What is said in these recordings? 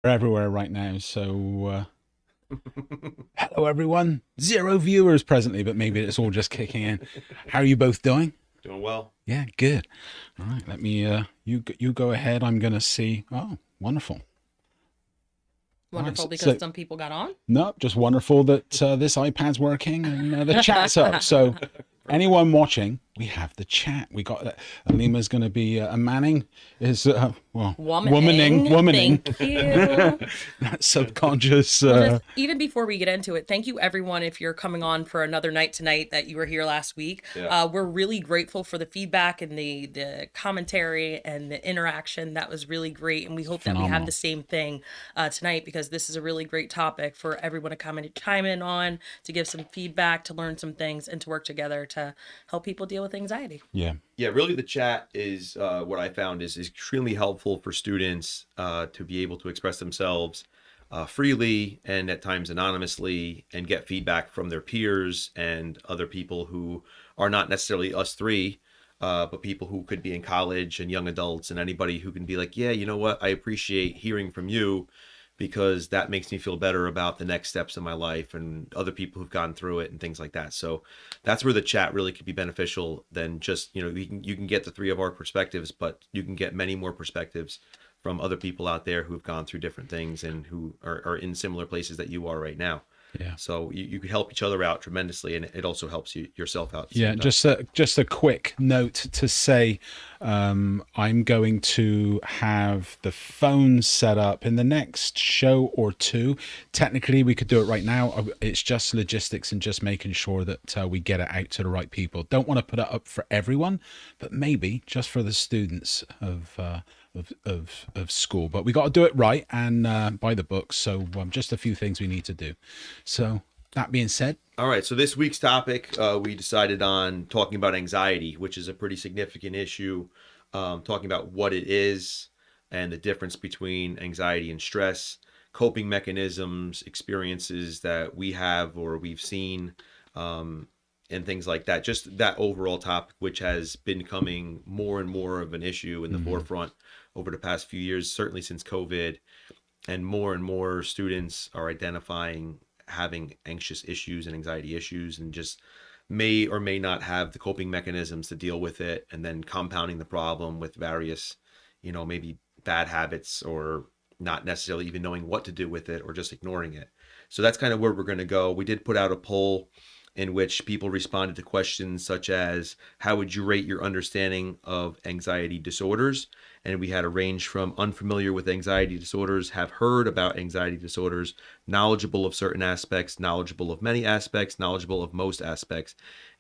everywhere right now. So, hello everyone. Zero viewers presently, but maybe it's all just kicking in. How are you both doing? Doing well. Yeah, good. All right, let me. You go ahead. I'm gonna see. Oh, wonderful. All right. Wonderful So, because so some people got on. no, just wonderful that this iPad's working and the chat's up. So, anyone watching, we have the chat. We got Alima's going to be Manning is womaning. Thank you. That subconscious. Well, just even before we get into it, thank you everyone if you're coming on for another night tonight that you were here last week. Yeah. We're really grateful for the feedback and the commentary and the interaction. That was really great, and we hope that we have Phenomenal. the same thing tonight because this is a really great topic for everyone to come and chime in on, to give some feedback, to learn some things, and to work together to help people deal with anxiety. Yeah. Yeah, really the chat is what I found is extremely helpful for students to be able to express themselves freely and at times anonymously and get feedback from their peers and other people who are not necessarily us three, but people who could be in college and young adults and anybody who can be like, yeah, you know what, I appreciate hearing from you because that makes me feel better about the next steps in my life and other people who've gone through it and things like that. So that's where the chat really could be beneficial than just, you can get the three of our perspectives, but you can get many more perspectives from other people out there who've gone through different things and who are in similar places that you are right now. Yeah. So you could help each other out tremendously, and it also helps yourself out. Yeah, just a quick note to say, I'm going to have the phone set up in the next show or two. Technically, we could do it right now. It's just logistics and just making sure that we get it out to the right people. Don't want to put it up for everyone, but maybe just for the students of school. But we got to do it right and by the book. So just a few things we need to do. So that being said. All right, so this week's topic, we decided on talking about anxiety, which is a pretty significant issue, talking about what it is and the difference between anxiety and stress, coping mechanisms, experiences that we have or we've seen, and things like that. Just that overall topic, which has been becoming more and more of an issue in the forefront over the past few years, certainly since COVID, and more students are identifying having anxious issues and anxiety issues and just may or may not have the coping mechanisms to deal with it, and then compounding the problem with various, maybe bad habits or not necessarily even knowing what to do with it or just ignoring it. So that's kind of where we're going to go. We did put out a poll in which people responded to questions such as, how would you rate your understanding of anxiety disorders? And we had a range from unfamiliar with anxiety disorders, have heard about anxiety disorders, knowledgeable of certain aspects, knowledgeable of many aspects, knowledgeable of most aspects.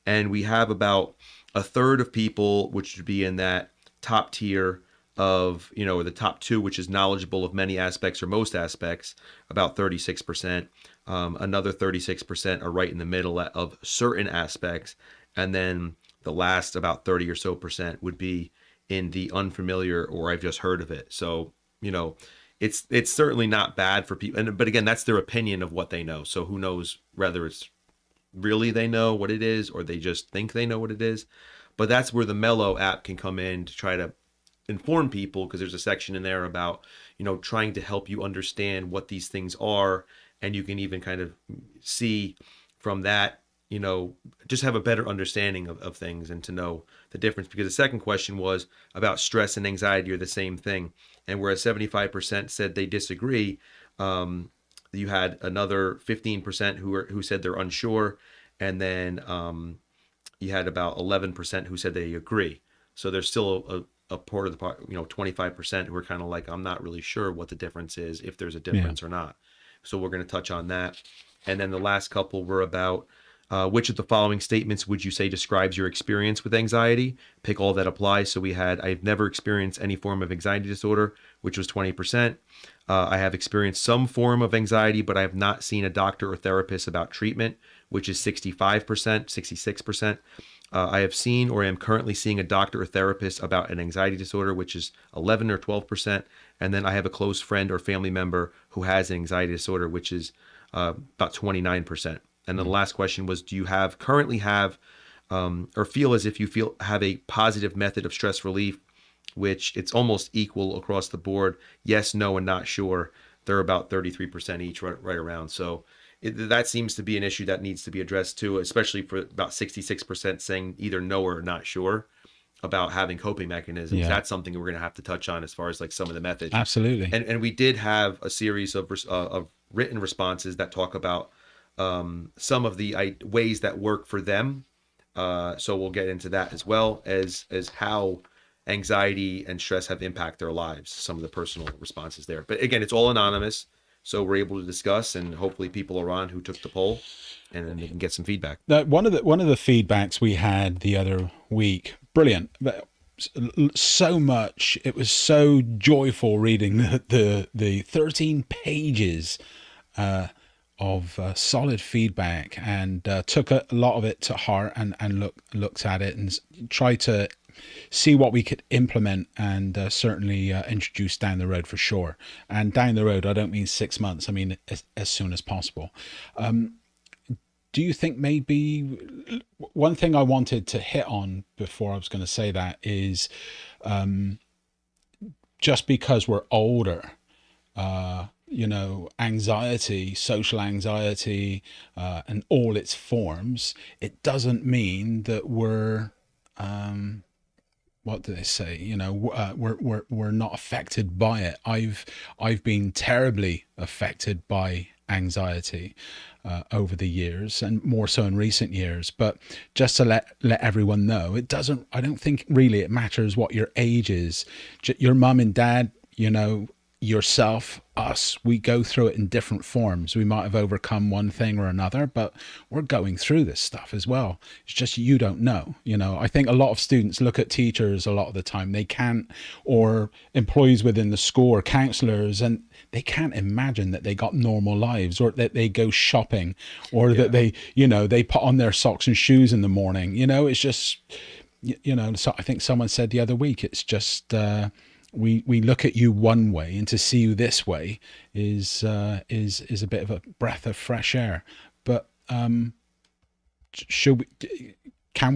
And we have about a third of people, which would be in that top tier of, or the top two, which is knowledgeable of many aspects or most aspects, about 36%. Another 36% are right in the middle of certain aspects. And then the last about 30 or so percent would be in the unfamiliar or I've just heard of it. So, it's certainly not bad for people. But again, that's their opinion of what they know. So who knows whether it's really they know what it is or they just think they know what it is. But that's where the Mellow app can come in to try to inform people, because there's a section in there about, trying to help you understand what these things are. And you can even kind of see from that, just have a better understanding of things and to know the difference. Because the second question was about stress and anxiety are the same thing. And whereas 75% said they disagree, you had another 15% who said they're unsure. And then you had about 11% who said they agree. So there's still a part of the 25% who are kind of like, I'm not really sure what the difference is, if there's a difference or not. So we're going to touch on that. And then the last couple were about which of the following statements would you say describes your experience with anxiety? Pick all that applies. So we had, I've never experienced any form of anxiety disorder, which was 20%. I have experienced some form of anxiety, but I have not seen a doctor or therapist about treatment, which is 65%, 66%. I have seen or am currently seeing a doctor or therapist about an anxiety disorder, which is 11 or 12%. And then I have a close friend or family member who has an anxiety disorder, which is about 29%. And then the last question was, do you currently have or feel as if you have a positive method of stress relief, which it's almost equal across the board. Yes, no, and not sure. they're about 33% each, right around. So that seems to be an issue that needs to be addressed too, especially for about 66% saying either no or not sure about having coping mechanisms. Yeah. That's something we're going to have to touch on as far as like some of the methods. Absolutely. And we did have a series of written responses that talk about some of the ways that work for them. So we'll get into that as well as how anxiety and stress have impacted their lives, some of the personal responses there. But again, it's all anonymous, so we're able to discuss, and hopefully people are on who took the poll, and then they can get some feedback. One of the feedbacks we had the other week, brilliant. So much. It was so joyful reading the 13 pages of solid feedback, and took a lot of it to heart, and looked at it and tried to see what we could implement, and certainly introduce down the road for sure. And down the road, I don't mean 6 months. I mean as soon as possible. Do you think maybe one thing I wanted to hit on before I was going to say that is just because we're older, anxiety, social anxiety, and all its forms, it doesn't mean that we're, what do they say? We're not affected by it. I've been terribly affected by anxiety over the years, and more so in recent years. But just to let everyone know, I don't think really it matters what your age is. Your mum and dad, yourself, us, we go through it in different forms. We might have overcome one thing or another, but we're going through this stuff as well. It's just you don't know. I think a lot of students look at teachers a lot of the time. They can't, or employees within the school or counselors, and they can't imagine that they got normal lives, or that they go shopping, or that they put on their socks and shoes in the morning. It's just, so I think someone said the other week, it's just, we look at you one way, and to see you this way is a bit of a breath of fresh air. But can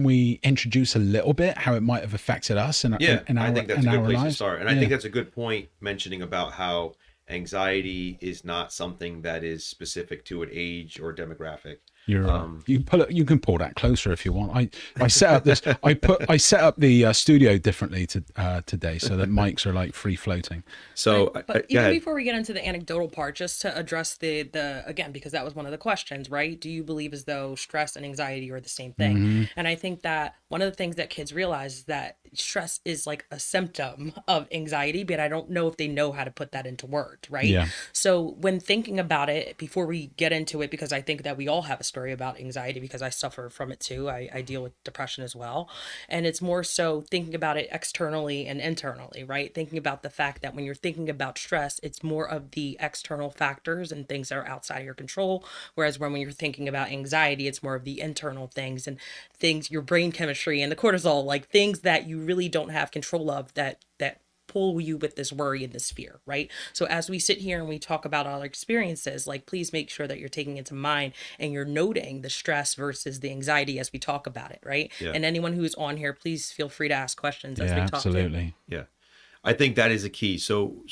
we introduce a little bit how it might have affected us in our I think that's a good place lives? to start. And I think that's a good point, mentioning about how anxiety is not something that is specific to an age or demographic. You can pull that closer if you want. I set up this. I set up the studio differently today, so that mics are like free floating. So, but even before we get into the anecdotal part, just to address the again, because that was one of the questions, right? Do you believe as though stress and anxiety are the same thing? Mm-hmm. And I think that one of the things that kids realize is that stress is like a symptom of anxiety, but I don't know if they know how to put that into words, right? Yeah. So when thinking about it, before we get into it, because I think that we all have a story about anxiety, because I suffer from it too. I deal with depression as well. And it's more so thinking about it externally and internally, right? Thinking about the fact that when you're thinking about stress, it's more of the external factors and things that are outside of your control. Whereas when you're thinking about anxiety, it's more of the internal things and things, your brain chemistry and the cortisol, like things that you really don't have control of, that pull you with this worry and this fear, right? So as we sit here and we talk about our experiences, like, please make sure that you're taking into mind and you're noting the stress versus the anxiety as we talk about it, right? Yeah. And anyone who's on here, please feel free to ask questions as we talk. Absolutely. Yeah, I think that is a key. So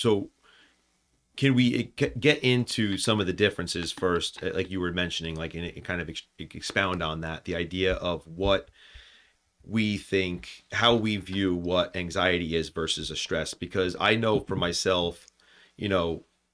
can we get into some of the differences first, like you were mentioning, like and kind of expound on that, the idea of what we think, how we view what anxiety is versus a stress? Because I know for myself,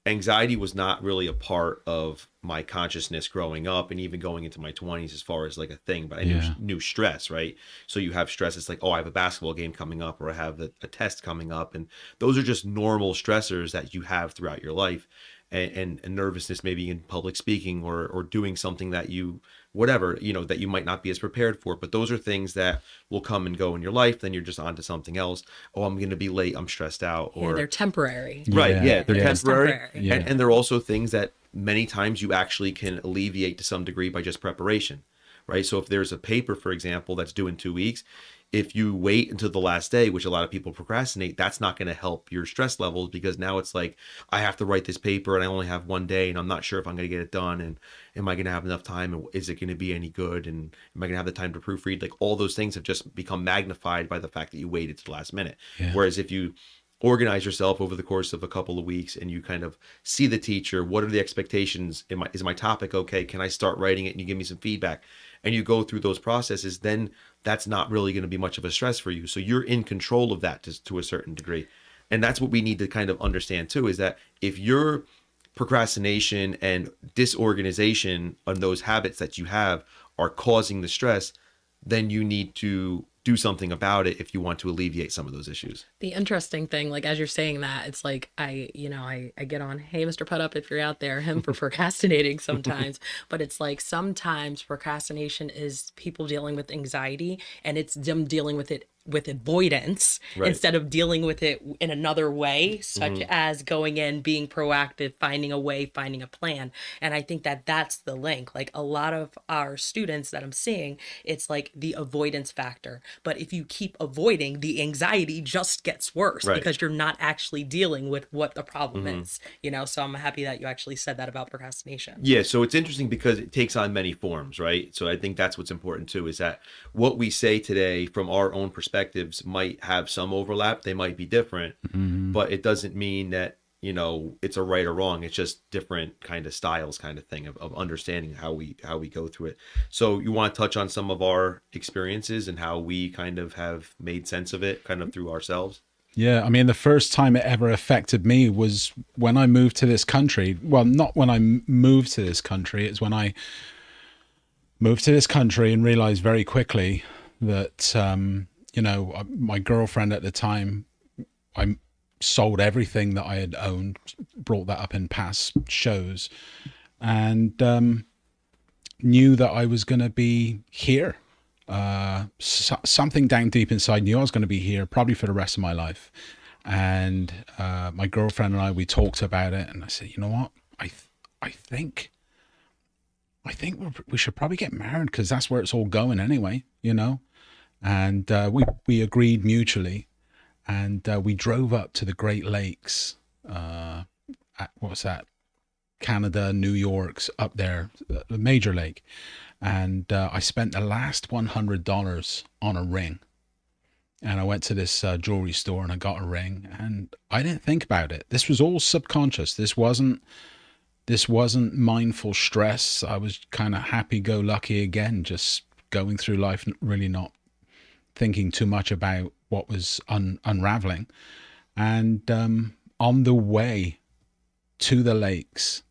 anxiety was not really a part of my consciousness growing up, and even going into my 20s as far as like a thing, but I knew stress, right? So you have stress. It's like, oh, I have a basketball game coming up, or I have a test coming up. And those are just normal stressors that you have throughout your life. And nervousness, maybe in public speaking, or doing something that you, whatever, that you might not be as prepared for. But those are things that will come and go in your life. Then you're just on to something else. Oh, I'm going to be late. I'm stressed out. Or they're temporary. Right. Yeah. They're temporary. Yeah. And they're also things that many times you actually can alleviate to some degree by just preparation. Right. So if there's a paper, for example, that's due in 2 weeks, if you wait until the last day, which a lot of people procrastinate, that's not going to help your stress levels, because now it's like, I have to write this paper and I only have 1 day and I'm not sure if I'm going to get it done. And am I going to have enough time? And is it going to be any good? And am I going to have the time to proofread? Like, all those things have just become magnified by the fact that you waited to the last minute. Yeah. Whereas if you organize yourself over the course of a couple of weeks, and you kind of see the teacher. What are the expectations? Is my topic okay? Can I start writing it? And you give me some feedback, and you go through those processes. Then that's not really going to be much of a stress for you. So you're in control of that to a certain degree. And that's what we need to kind of understand too, is that if your procrastination and disorganization on those habits that you have are causing the stress, then you need to do something about it if you want to alleviate some of those issues. The interesting thing, like as you're saying that, it's like I get on, hey, Mr. Put Up, if you're out there, him for procrastinating sometimes. But it's like sometimes procrastination is people dealing with anxiety, and it's them dealing with it with avoidance instead of dealing with it in another way, such as going in, being proactive, finding a way, finding a plan. And I think that that's the link. Like a lot of our students that I'm seeing, it's like the avoidance factor. But if you keep avoiding, the anxiety just gets worse because you're not actually dealing with what the problem is, you know? So I'm happy that you actually said that about procrastination. Yeah. So it's interesting because it takes on many forms, right? So I think that's what's important too, is that what we say today from our own perspectives might have some overlap. They might be different, but it doesn't mean that, you know, it's a right or wrong. It's just different kind of styles kind of thing of understanding how we go through it. So you want to touch on some of our experiences and how we kind of have made sense of it kind of through ourselves? Yeah, I mean, the first time it ever affected me was when I moved to this country. Well, not when I moved to this country. It's when I moved to this country and realized very quickly that, you know, my girlfriend at the time, I sold everything that I had owned, brought that up in past shows, and knew that I was going to be here. Something down deep inside knew I was going to be here probably for the rest of my life. And my girlfriend and I, we talked about it, and I said, you know what, I think we should probably get married, because that's where it's all going anyway, you know. And we agreed mutually, and we drove up to the Great Lakes. What's that? Canada, New York's up there, the major lake. And I spent the last $100 on a ring. And I went to this jewelry store and I got a ring, and I didn't think about it. This was all subconscious. This wasn't mindful stress. I was kind of happy-go-lucky again, just going through life, really not thinking too much about what was unraveling. And on the way to the lakes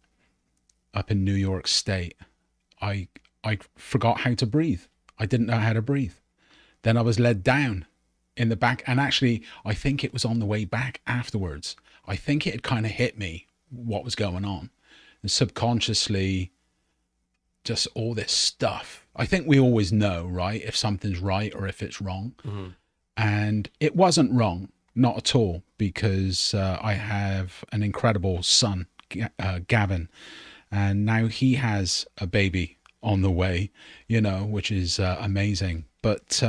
up in New York State, I forgot how to breathe. I didn't know how to breathe. Then I was led down in the back, and actually I think it was on the way back afterwards. I think it had kind of hit me what was going on, and subconsciously just all this stuff. I think we always know, right, if something's right or if it's wrong. And it wasn't wrong, not at all, because I have an incredible son, Gavin, and now he has a baby on the way, you know, which is amazing. But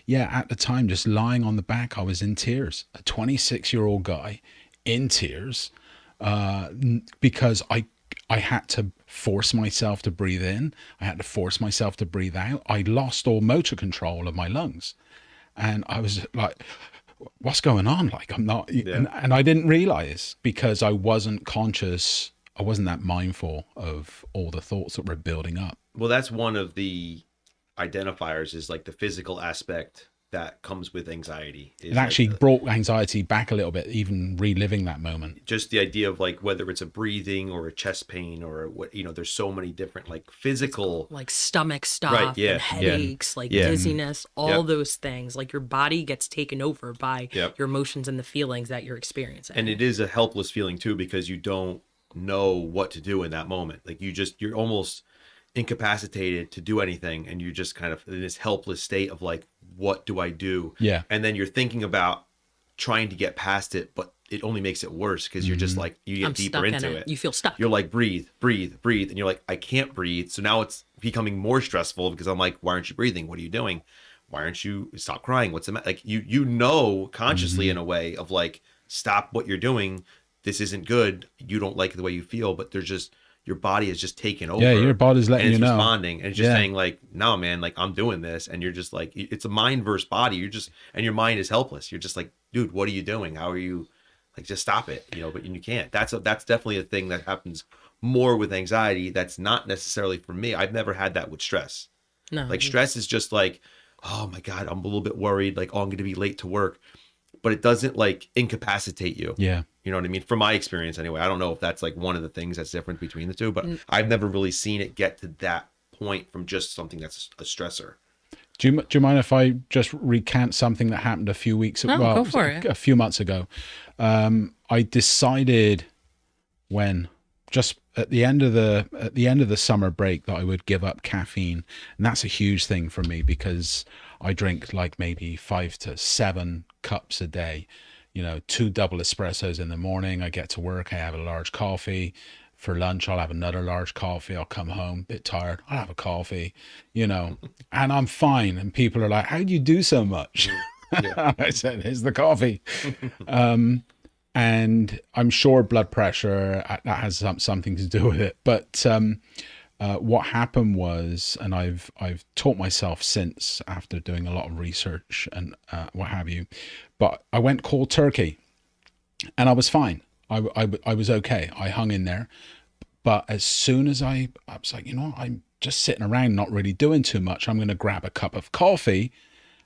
yeah, at the time, just lying on the back, I was in tears. A 26-year-old guy in tears because I had to force myself to breathe in. I had to force myself to breathe out. I lost all motor control of my lungs. And I was like, what's going on? Like, I'm not, and I didn't realize, because I wasn't conscious. I wasn't that mindful of all the thoughts that were building up. Well, that's one of the identifiers, is like the physical aspect that comes with anxiety. It actually brought anxiety back a little bit, even reliving that moment. Just the idea of like whether it's a breathing or a chest pain or what, you know, there's so many different like physical, like stomach stuff, and headaches, like dizziness, all those things. Like your body gets taken over by your emotions and the feelings that you're experiencing. And it is a helpless feeling too, because you don't know what to do in that moment. Like you're almost incapacitated to do anything, and you're just kind of in this helpless state of like, what do I do? Yeah. And then you're thinking about trying to get past it, but it only makes it worse, because you're just like, you get deeper into it. You feel stuck. You're like, breathe. And you're like, I can't breathe. So now it's becoming more stressful, because I'm like, why aren't you breathing? What are you doing? Why aren't you stop crying? What's the matter? Like you know, consciously in a way of like, stop what you're doing. This isn't good. You don't like the way you feel, but there's just, your body is just taking over. Yeah, your body's letting you know. And it's responding. And it's just saying like, no, man, like I'm doing this. And you're just like, it's a mind versus body. You're just, and your mind is helpless. You're just like, dude, what are you doing? How are you, like, just stop it, you know? But you can't. That's definitely a thing that happens more with anxiety. That's not necessarily for me. I've never had that with stress. No. Like, stress is just like, oh my God, I'm a little bit worried, like, oh, I'm going to be late to work. But it doesn't like incapacitate you. Yeah. You know what I mean? From my experience anyway. I don't know if that's like one of the things that's different between the two, but I've never really seen it get to that point from just something that's a stressor. Do you mind if I just recant something that happened a few weeks No, well, go for it. a few months ago? I decided when just at the end of the summer break that I would give up caffeine, and that's a huge thing for me because I drink like maybe 5 to 7 cups a day. You know, 2 double espressos in the morning. I get to work, I have a large coffee. For lunch, I'll have another large coffee. I'll come home, a bit tired. I'll have a coffee, you know, and I'm fine. And people are like, how do you do so much? Yeah. I said, here's the coffee. And I'm sure blood pressure, that has something to do with it. But what happened was, and I've taught myself since after doing a lot of research and what have you, but I went cold turkey and I was fine. I was okay. I hung in there. But as soon as I was like, you know what, I'm just sitting around not really doing too much. I'm going to grab a cup of coffee.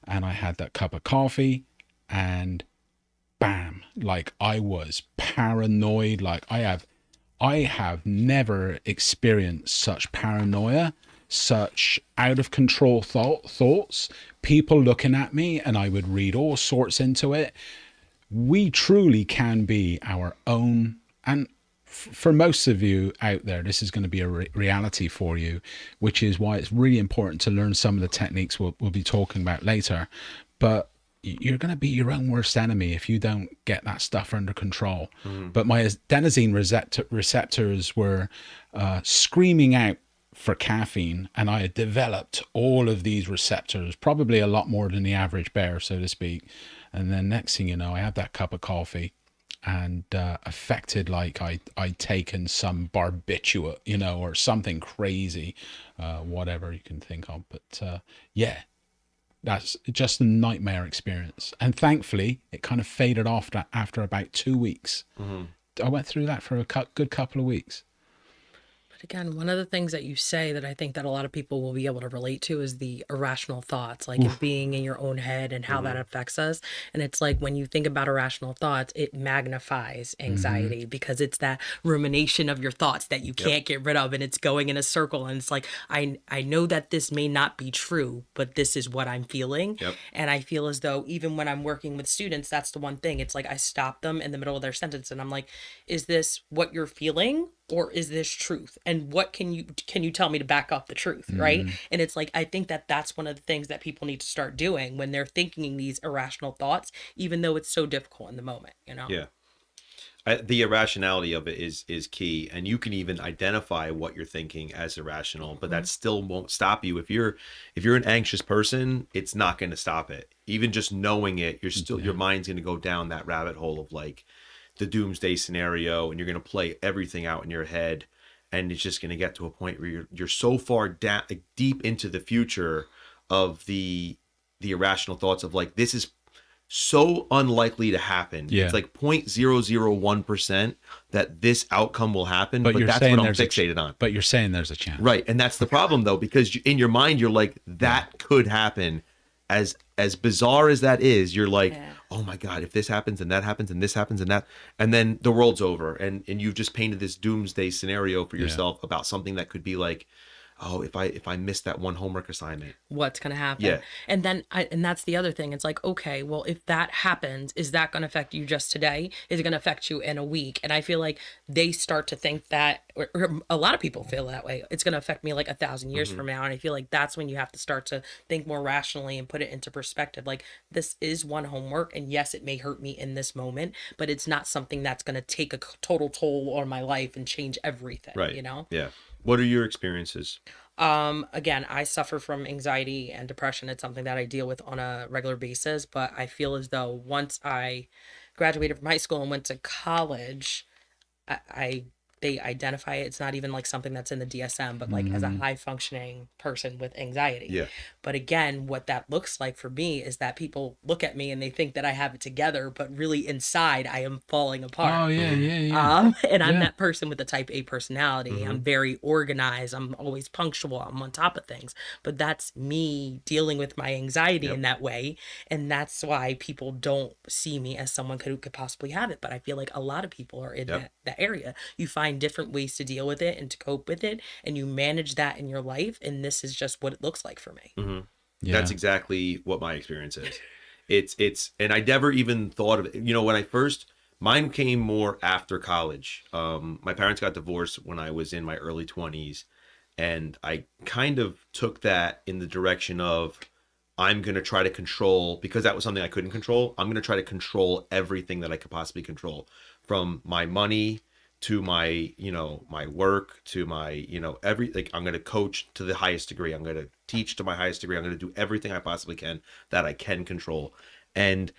And I had that cup of coffee and bam, like I was paranoid. Like I have never experienced such paranoia, such out of control thoughts, people looking at me, and I would read all sorts into it. We truly can be our own, and for most of you out there, this is going to be a reality for you, which is why it's really important to learn some of the techniques we'll be talking about later. But you're going to be your own worst enemy if you don't get that stuff under control. But my adenosine receptors were screaming out for caffeine, and I had developed all of these receptors, probably a lot more than the average bear, so to speak. And then next thing you know, I had that cup of coffee and affected like I'd taken some barbiturate, you know, or something crazy, whatever you can think of. But yeah, that's just a nightmare experience. And thankfully, it kind of faded off after about 2 weeks. I went through that for a good couple of weeks. Again, one of the things that you say that I think that a lot of people will be able to relate to is the irrational thoughts, like it being in your own head and how that affects us. And it's like when you think about irrational thoughts, it magnifies anxiety because it's that rumination of your thoughts that you can't get rid of, and it's going in a circle. And it's like, I know that this may not be true, but this is what I'm feeling. And I feel as though even when I'm working with students, that's the one thing. It's like I stop them in the middle of their sentence and I'm like, is this what you're feeling? Or is this truth? And what can you tell me to back up the truth, right? And it's like, I think that that's one of the things that people need to start doing when they're thinking these irrational thoughts, even though it's so difficult in the moment, you know? Yeah. The irrationality of it is key, and you can even identify what you're thinking as irrational, but that still won't stop you. If you're an anxious person, it's not going to stop it. Even just knowing it, you're still your mind's going to go down that rabbit hole of like the doomsday scenario, and you're going to play everything out in your head, and it's just going to get to a point where you're so far down, like, deep into the future of the irrational thoughts of like, this is so unlikely to happen. Yeah. It's like 0.001% that this outcome will happen, but you're that's saying what I'm there's fixated on. But you're saying there's a chance. Right. And that's the problem though, because in your mind, you're like, that could happen. As bizarre as that is, you're like, oh my God, if this happens and that happens and this happens and that, and then the world's over. And you've just painted this doomsday scenario for yourself about something that could be like, oh, if I miss that one homework assignment, what's going to happen? Yeah. And then and that's the other thing. It's like, okay, well, if that happens, is that going to affect you just today? Is it going to affect you in a week? And I feel like they start to think that, or a lot of people feel that way. It's going to affect me like 1,000 years from now. And I feel like that's when you have to start to think more rationally and put it into perspective. Like, this is one homework, and yes, it may hurt me in this moment, but it's not something that's going to take a total toll on my life and change everything. right? You know? Yeah. What are your experiences? Again, I suffer from anxiety and depression. It's something that I deal with on a regular basis, but I feel as though once I graduated from high school and went to college, I they identify it. It's not even like something that's in the DSM, but like as a high functioning person with anxiety. Yeah. But again, what that looks like for me is that people look at me and they think that I have it together, but really inside I am falling apart. Oh yeah, yeah, yeah. And I'm Yeah. that person with the type A personality. I'm very organized. I'm always punctual. I'm on top of things. But that's me dealing with my anxiety in that way. And that's why people don't see me as someone who could possibly have it. But I feel like a lot of people are in that area. You find different ways to deal with it and to cope with it. And you manage that in your life. And this is just what it looks like for me. Yeah. That's exactly what my experience is. It's and I never even thought of it. You know, when I first, mine came more after college. My parents got divorced when I was in my early 20s, and I kind of took that in the direction of, I'm going to try to control, because that was something I couldn't control. I'm going to try to control everything that I could possibly control, from my money to my, you know, my work to my, you know, like I'm going to coach to the highest degree. I'm going to teach to my highest degree. I'm going to do everything I possibly can that I can control. And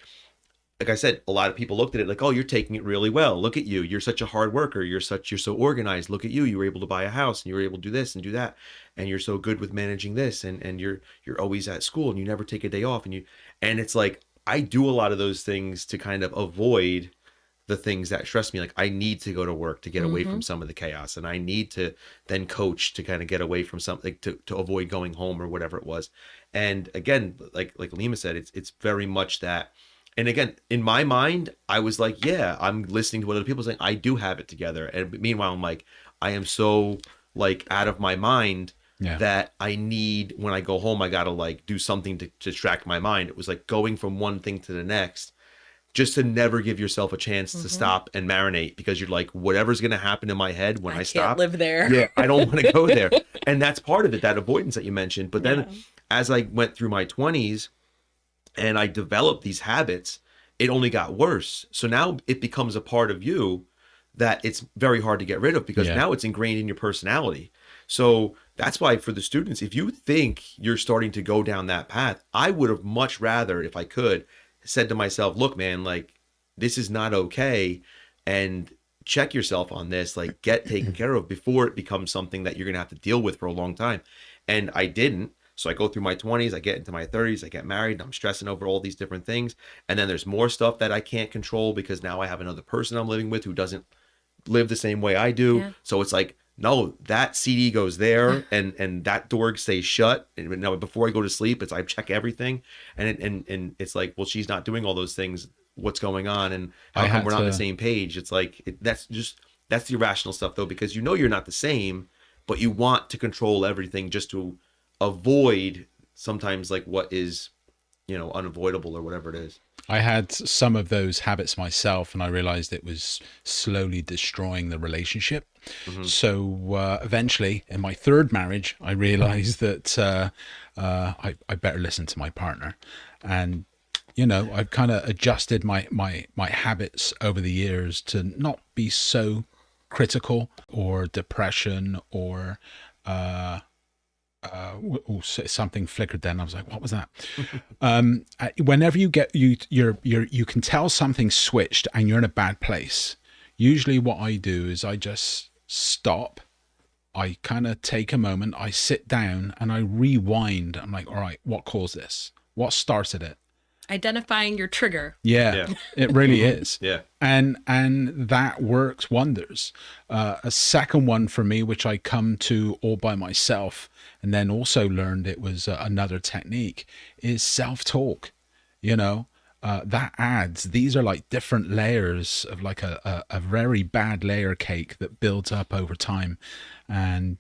like I said, a lot of people looked at it like, oh, you're taking it really well. Look at you. You're such a hard worker. You're so organized. Look at you. You were able to buy a house and you were able to do this and do that. And you're so good with managing this. And you're always at school and you never take a day off. And it's like, I do a lot of those things to kind of avoid the things that stress me. Like, I need to go to work to get away from some of the chaos. And I need to then coach to kind of get away from something, to avoid going home or whatever it was. And again, like Lima said, it's very much that. And again, in my mind, I was like, yeah, I'm listening to what other people are saying. I do have it together. And meanwhile, I'm like, I am so like out of my mind that I need, when I go home, I got to like do something to distract my mind. It was like going from one thing to the next, just to never give yourself a chance to stop and marinate, because you're like, whatever's going to happen in my head when I stop. I can't live there. Yeah, I don't want to go there. And that's part of it, that avoidance that you mentioned. But then as I went through my 20s and I developed these habits, it only got worse. So now it becomes a part of you that it's very hard to get rid of, because now it's ingrained in your personality. So that's why for the students, if you think you're starting to go down that path, I would have much rather, if I could, said to myself, look, man, like, this is not okay, and check yourself on this, like, get taken care of before it becomes something that you're going to have to deal with for a long time. And I didn't. So I go through my 20s, I get into my 30s, I get married, and I'm stressing over all these different things. And then there's more stuff that I can't control, because now I have another person I'm living with who doesn't live the same way I do. Yeah. So it's like, no, that CD goes there, and that door stays shut. And now before I go to sleep, I check everything, and it's like, well, she's not doing all those things. What's going on? And how come we're not on the same page? It's like, that's the irrational stuff, though, because you know you're not the same, but you want to control everything just to avoid sometimes like what is, you know, unavoidable or whatever it is. I had some of those habits myself, and I realized it was slowly destroying the relationship. So eventually, in my third marriage, I realized that I better listen to my partner. And, you know, I've kind of adjusted my habits over the years to not be so critical or depression or something flickered then. I was like, what was that? Whenever you get you can tell something switched and you're in a bad place. Usually what I do is I just stop. I kind of take a moment, I sit down and I rewind. I'm like, all right, what caused this? What started it? Identifying your trigger. Yeah. It really is. Yeah. And that works wonders. A second one for me, which I come to all by myself, and then also learned it was another technique, is self-talk. You know, that adds, these are like different layers of like a very bad layer cake that builds up over time. And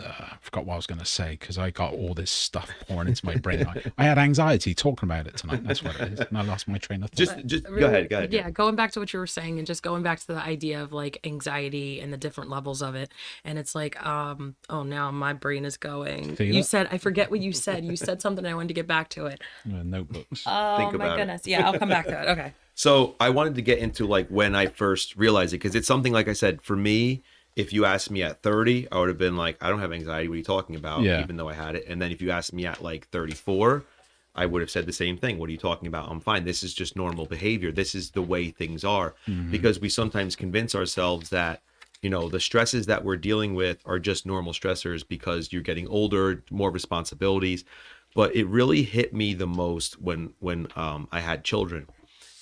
I forgot what I was going to say, because I got all this stuff pouring into my brain. I had anxiety talking about it tonight. That's what it is. And I lost my train of thought. Just go ahead. Yeah, going back to what you were saying, and just going back to the idea of like anxiety and the different levels of it. And it's like, oh, now my brain is going. You said, I forget what you said. You said something, I wanted to get back to it. Notebooks. Oh, my goodness. Yeah, I'll come back to it. Okay. So I wanted to get into like when I first realized it, because it's something, like I said, for me, if you asked me at 30, I would have been like, I don't have anxiety. What are you talking about? Yeah. Even though I had it. And then if you asked me at like 34, I would have said the same thing. What are you talking about? I'm fine. This is just normal behavior. This is the way things are. Because we sometimes convince ourselves that, you know, the stresses that we're dealing with are just normal stressors because you're getting older, more responsibilities. But it really hit me the most when I had children.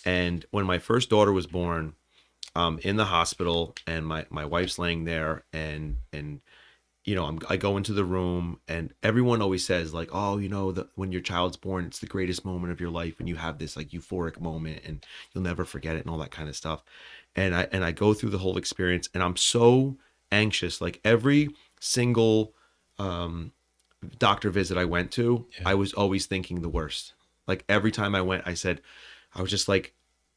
And when my first daughter was born, in the hospital, and my wife's laying there, and you know, I go into the room, and everyone always says like, oh, you know, when your child's born, it's the greatest moment of your life, and you have this like euphoric moment, and you'll never forget it, and all that kind of stuff. And I go through the whole experience, and I'm so anxious. Like every single doctor visit I went to, I was always thinking the worst. Like every time I went, I was just like,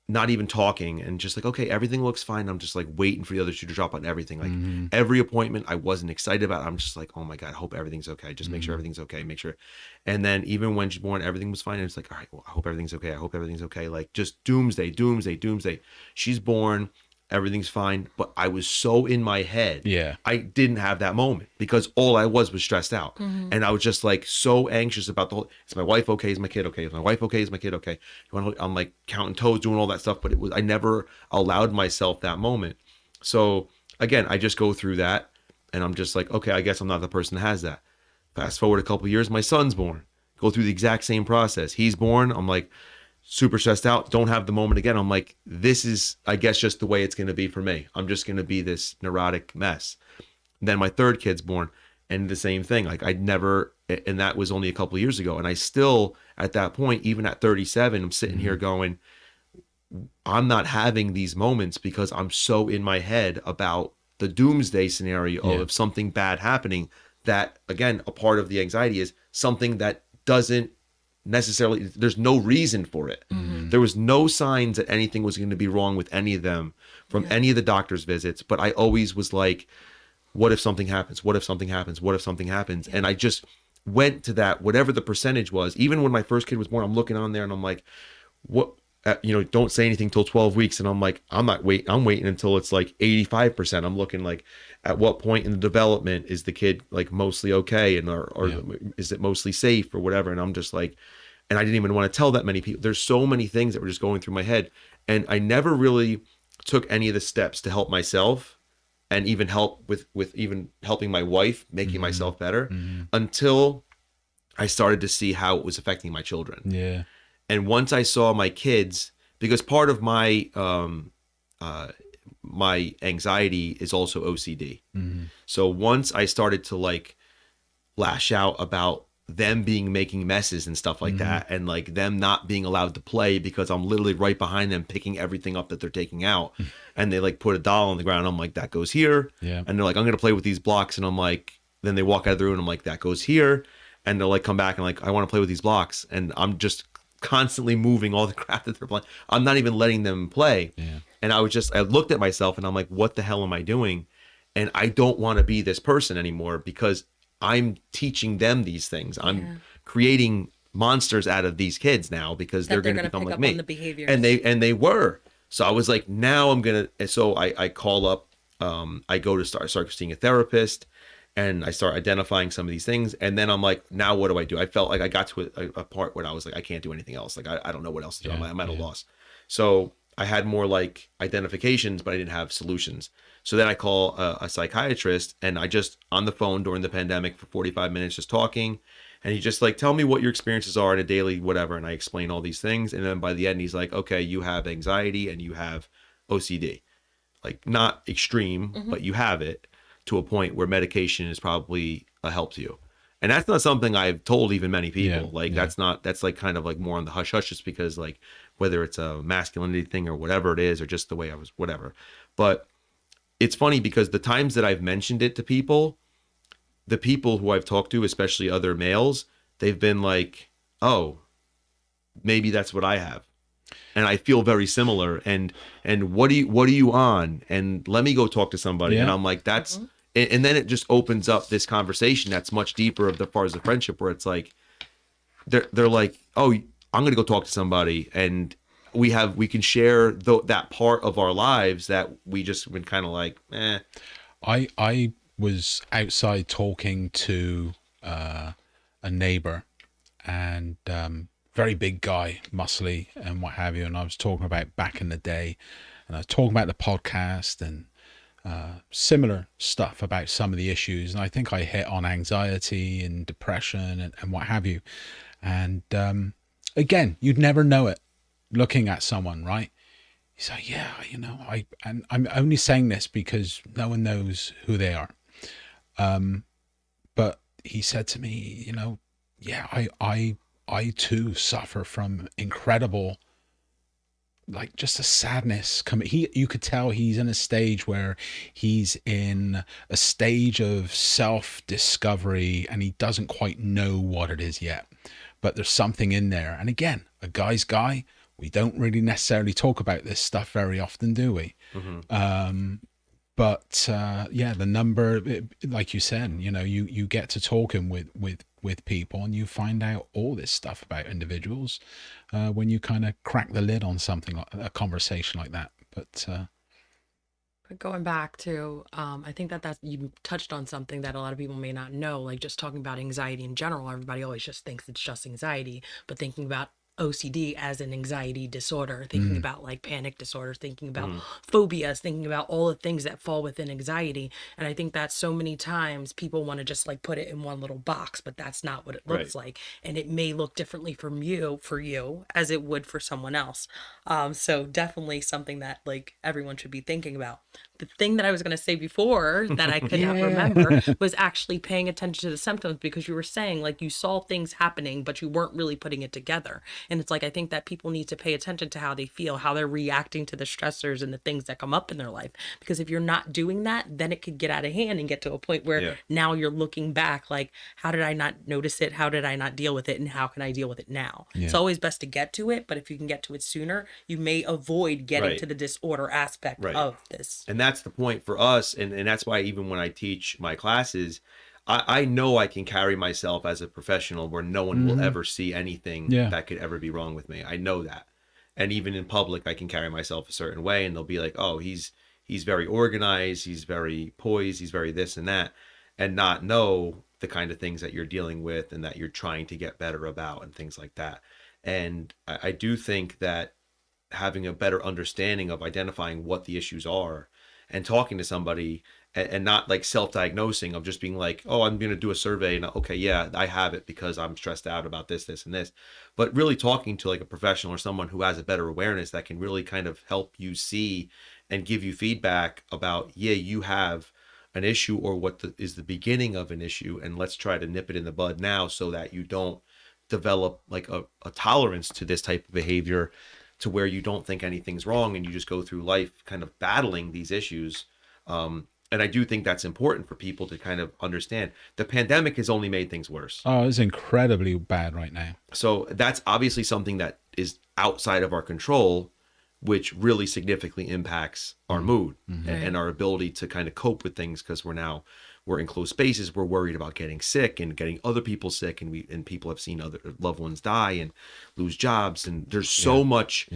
not even talking, and just like, okay, everything looks fine. I'm just like waiting for the other shoe to drop on everything. Like every appointment I wasn't excited about. I'm just like, oh my God, I hope everything's okay. Just make sure everything's okay. Make sure. And then even when she's born, everything was fine. And it's like, all right, well, I hope everything's okay. I hope everything's okay. Like just doomsday, doomsday, doomsday. She's born. Everything's fine. But I was so in my head. Yeah. I didn't have that moment because all I was stressed out. And I was just like so anxious about the whole, is my wife okay? Is my kid okay? Is my wife okay? Is my kid okay? I'm like counting toes, doing all that stuff. But I never allowed myself that moment. So again, I just go through that, and I'm just like, okay, I guess I'm not the person that has that. Fast forward a couple of years, my son's born. Go through the exact same process. He's born. I'm like, super stressed out, don't have the moment again. I'm like, this is, I guess, just the way it's going to be for me. I'm just going to be this neurotic mess. Then my third kid's born, and the same thing. Like I'd never, and that was only a couple of years ago. And I still, at that point, even at 37, I'm sitting here going, I'm not having these moments because I'm so in my head about the doomsday scenario of something bad happening. That, again, a part of the anxiety is something that doesn't necessarily, there's no reason for it. There was no signs that anything was going to be wrong with any of them from any of the doctor's visits, but I always was like, what if something happens? What if something happens? What if something happens? And I just went to that, whatever the percentage was. Even when my first kid was born, I'm looking on there and I'm like, what, you know, don't say anything till 12 weeks. And I'm like, I'm waiting until it's like 85%. I'm looking like, at what point in the development is the kid like mostly okay? And or is it mostly safe or whatever? And I'm just like, and I didn't even want to tell that many people. There's so many things that were just going through my head. And I never really took any of the steps to help myself and even help with even helping my wife, making myself better until I started to see how it was affecting my children. Yeah. And once I saw my kids, because part of my my anxiety is also OCD. So once I started to like lash out about them making messes and stuff like that, and like them not being allowed to play because I'm literally right behind them picking everything up that they're taking out, and they like put a doll on the ground. I'm like, that goes here. And they're like, I'm gonna play with these blocks, and I'm like, then they walk out of the room, and I'm like, that goes here, and they'll like come back and like, I want to play with these blocks, and I'm just constantly moving all the crap that they're playing. I'm not even letting them play. And I looked at myself and I'm like, what the hell am I doing? And I don't want to be this person anymore because I'm teaching them these things. I'm creating monsters out of these kids now because they're going to become like me. And they were. So I was like, now I'm going to, so I call up, I go to start seeing a therapist, and I start identifying some of these things. And then I'm like, now what do I do? I felt like I got to a part where I was like, I can't do anything else. Like, I don't know what else to do. I'm at a loss. So I had more like identifications, but I didn't have solutions. So then I call a psychiatrist, and I just on the phone during the pandemic for 45 minutes, just talking. And he just like, tell me what your experiences are in a daily, whatever. And I explain all these things. And then by the end, he's like, okay, you have anxiety and you have OCD, like not extreme, but you have it to a point where medication is probably a help to you. And that's not something I've told even many people. That's like kind of like more on the hush hush, just because like whether it's a masculinity thing or whatever it is, or just the way I was, whatever. But it's funny because the times that I've mentioned it to people, the people who I've talked to, especially other males, they've been like, oh, maybe that's what I have. And I feel very similar. And what are you on? And let me go talk to somebody. And I'm like, that's, and then it just opens up this conversation that's much deeper as far as the friendship, where it's like, they're like, oh, I'm going to go talk to somebody. And we can share that part of our lives that we just been kind of like, eh. I was outside talking to a neighbor, and very big guy, muscly and what have you. And I was talking about back in the day, and I was talking about the podcast and similar stuff about some of the issues. And I think I hit on anxiety and depression and what have you. And again, you'd never know it looking at someone, right? He's like, yeah, and I'm only saying this because no one knows who they are. But he said to me, yeah, I too suffer from incredible, like just a sadness coming. You could tell he's in a stage where he's in a stage of self-discovery and he doesn't quite know what it is yet, but there's something in there. And again, a guy's guy, we don't really necessarily talk about this stuff very often, do we? But yeah, the number, like you said, you get to talking with people and you find out all this stuff about individuals when you kind of crack the lid on something like a conversation like that. But going back to, I think that you touched on something that a lot of people may not know, like just talking about anxiety in general. Everybody always just thinks it's just anxiety, but thinking about OCD as an anxiety disorder, thinking about like panic disorders, thinking about phobias, thinking about all the things that fall within anxiety. And I think that so many times people want to just like put it in one little box, but that's not what it looks like. And it may look differently for you as it would for someone else. So definitely something that like everyone should be thinking about. The thing that I was going to say before that I could not remember was actually paying attention to the symptoms, because you were saying like you saw things happening, but you weren't really putting it together. And it's like, I think that people need to pay attention to how they feel, how they're reacting to the stressors and the things that come up in their life. Because if you're not doing that, then it could get out of hand and get to a point where now you're looking back like, how did I not notice it? How did I not deal with it? And how can I deal with it now? It's always best to get to it, but if you can get to it sooner, you may avoid getting to the disorder aspect of this. And that's the point for us. And that's why even when I teach my classes, I know I can carry myself as a professional where no one will ever see anything that could ever be wrong with me. I know that. And even in public, I can carry myself a certain way and they'll be like, oh, he's very organized. He's very poised. He's very this and that, and not know the kind of things that you're dealing with and that you're trying to get better about and things like that. And I do think that having a better understanding of identifying what the issues are and talking to somebody and not like self-diagnosing of just being like, oh, I'm going to do a survey and okay, yeah, I have it because I'm stressed out about this, and this, but really talking to like a professional or someone who has a better awareness that can really kind of help you see and give you feedback about, yeah, you have an issue or what is the beginning of an issue. And let's try to nip it in the bud now so that you don't develop like a tolerance to this type of behavior to where you don't think anything's wrong and you just go through life kind of battling these issues. And I do think that's important for people to kind of understand. The pandemic has only made things worse. Oh, it's incredibly bad right now. So that's obviously something that is outside of our control, which really significantly impacts our mood and our ability to kind of cope with things, because we're in closed spaces. We're worried about getting sick and getting other people sick, and people have seen other loved ones die and lose jobs, and there's so much